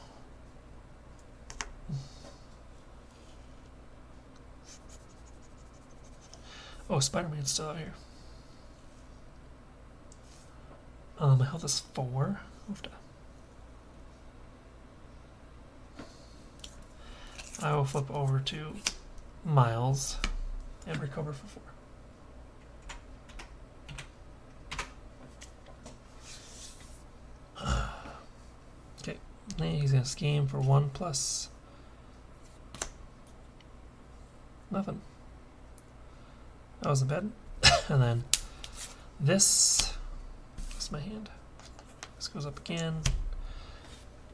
Oh, Spider-Man's still out here. My health is 4. Oofda. I will flip over to Miles and recover for 4. Okay, he's gonna scheme for 1 plus nothing. That wasn't bad. And then this is my hand. This goes up again.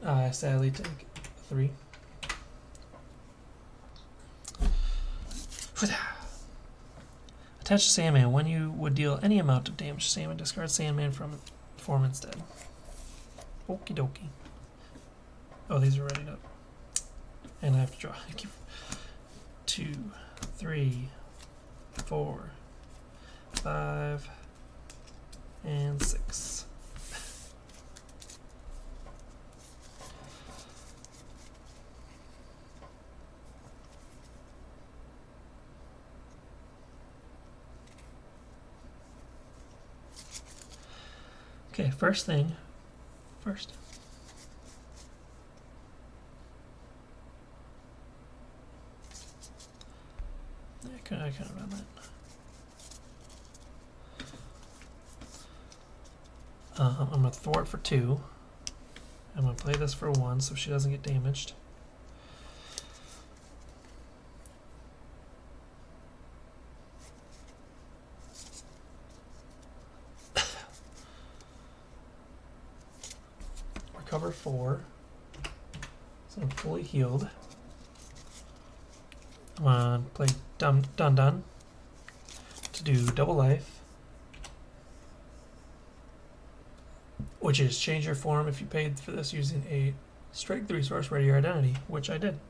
I sadly take 3. Attach Sandman. When you would deal any amount of damage to Sandman, discard Sandman from form instead. Okie dokie. Oh, these are ready up. And I have to draw. 2, 3, 4, 5, and 6. Okay, first thing first. I could have done that. I'm going to thwart for 2. I'm going to play this for 1 so she doesn't get damaged. Recover 4. So I'm fully healed. I'm going to play Dun Dun to do double life, which is change your form if you paid for this using a strength resource, ready your identity, which I did.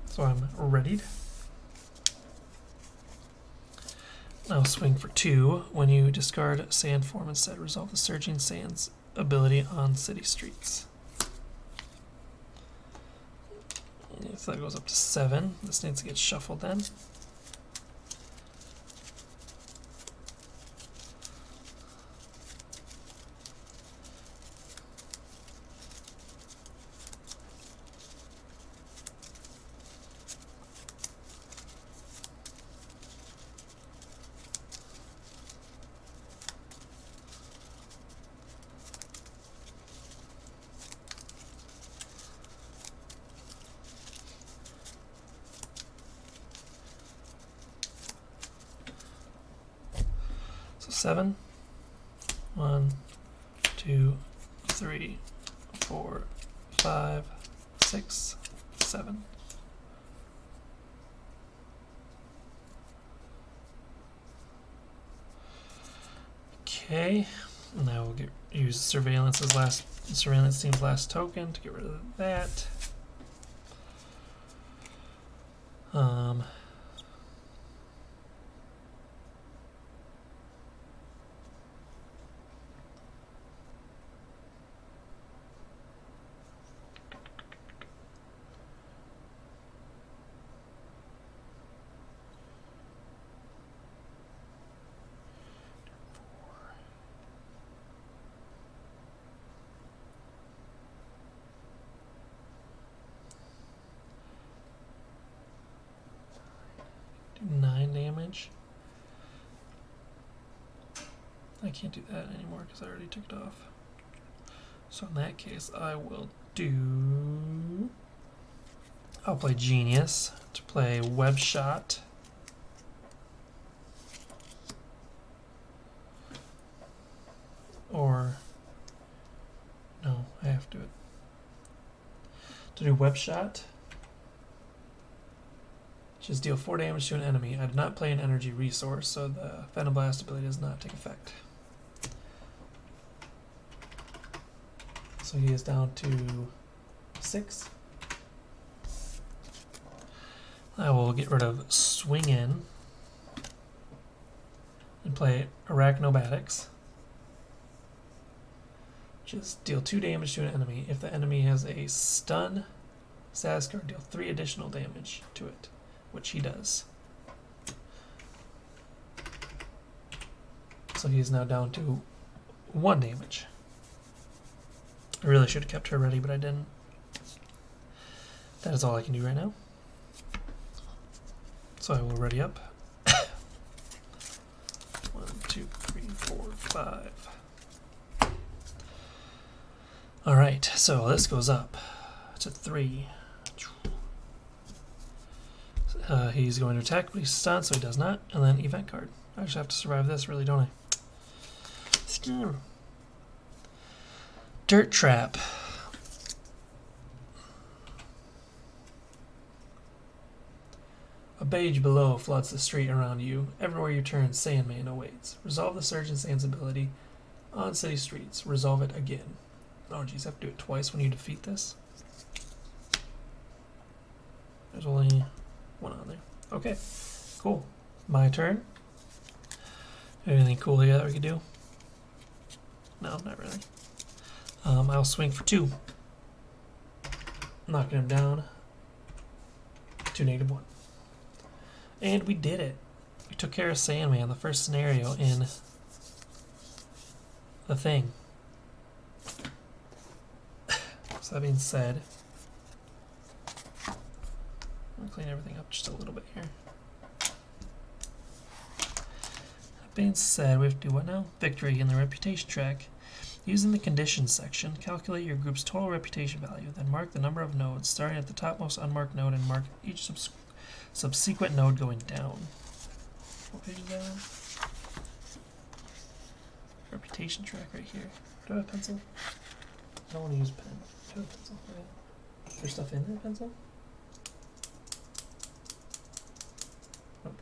So I'm readied. I'll swing for 2. When you discard sand form instead, resolve the Surging Sands ability on city streets. So that goes up to 7. This needs to get shuffled then. So 7. 1, 2, 3, 4, 5, 6, 7. Okay, now we'll use surveillance team's last token to get rid of that. Do 9 damage. I can't do that anymore because I already took it off. So in that case, I'll play Genius to play Web Shot to do web shot. Just deal 4 damage to an enemy. I did not play an energy resource, so the Phantom Blast ability does not take effect. So he is down to 6. I will get rid of Swing In and play Arachnobatics. Just deal 2 damage to an enemy. If the enemy has a stun status card, deal 3 additional damage to it, which he does. So he is now down to 1 damage. I really should have kept her ready, but I didn't. That is all I can do right now. So I will ready up. 1, 2, 3, 4, 5. Alright, so this goes up to 3. He's going to attack, but he's stunned, so he does not. And then event card. I just have to survive this, really, don't I? Screw. Dirt Trap. A beige below floods the street around you. Everywhere you turn, Sandman awaits. Resolve the Surge and Sand's ability on city streets. Resolve it again. Oh geez, I have to do it twice when you defeat this. There's only 1 on there. Okay, cool. My turn. Anything cool here that we could do? No, not really. I'll swing for 2. Knocking him down to -1. And we did it. We took care of Sandman, the first scenario in the thing. So that being said, I'm going to clean everything up just a little bit here. That being said, we have to do what now? Victory in the reputation track. Using the conditions section, calculate your group's total reputation value, then mark the number of nodes, starting at the topmost unmarked node and mark each subsequent node going down. What page is that on? Reputation track right here. Do I have a pencil? I don't want to use a pen. Do I have a pencil? Okay. Is there stuff in there, pencil? Nope.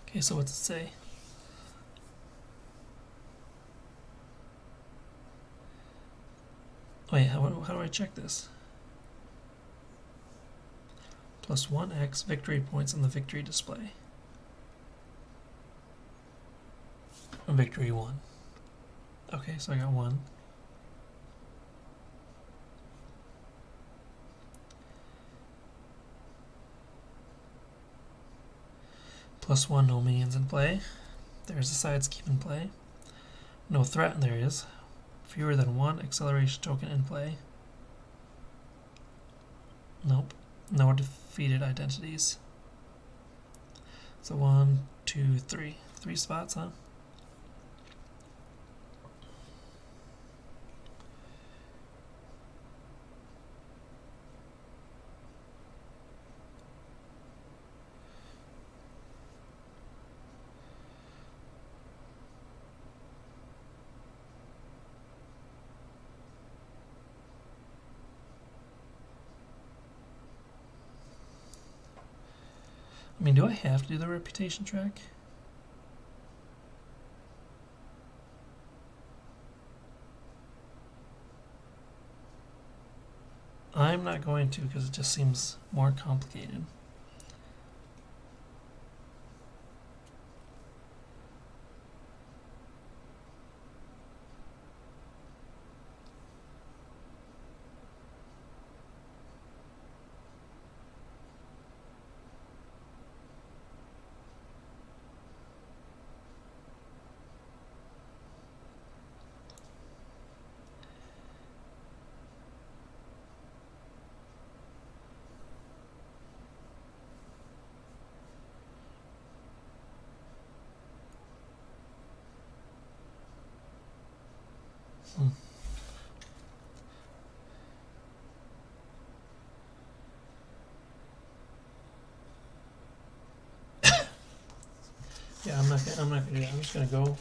Okay, so what's it say? Wait, how do I check this? +1x victory points on the victory display. Victory 1. Okay, so I got 1. +1, no minions in play. There's a side scheme in play. No threat, there is. Fewer than 1 acceleration token in play. Nope. No defeated identities. So 1, 2, 3. 3 spots, huh? I mean, do I have to do the reputation track? I'm not going to because it just seems more complicated. Yeah, I'm not gonna do that. I'm just gonna go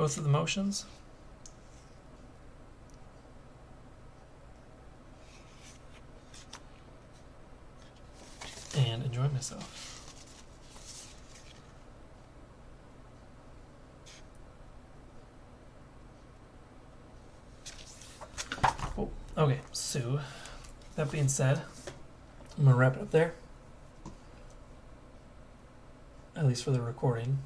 through the motions. and enjoy myself. Oh, okay, so that being said, I'm gonna wrap it up there. At least for the recording.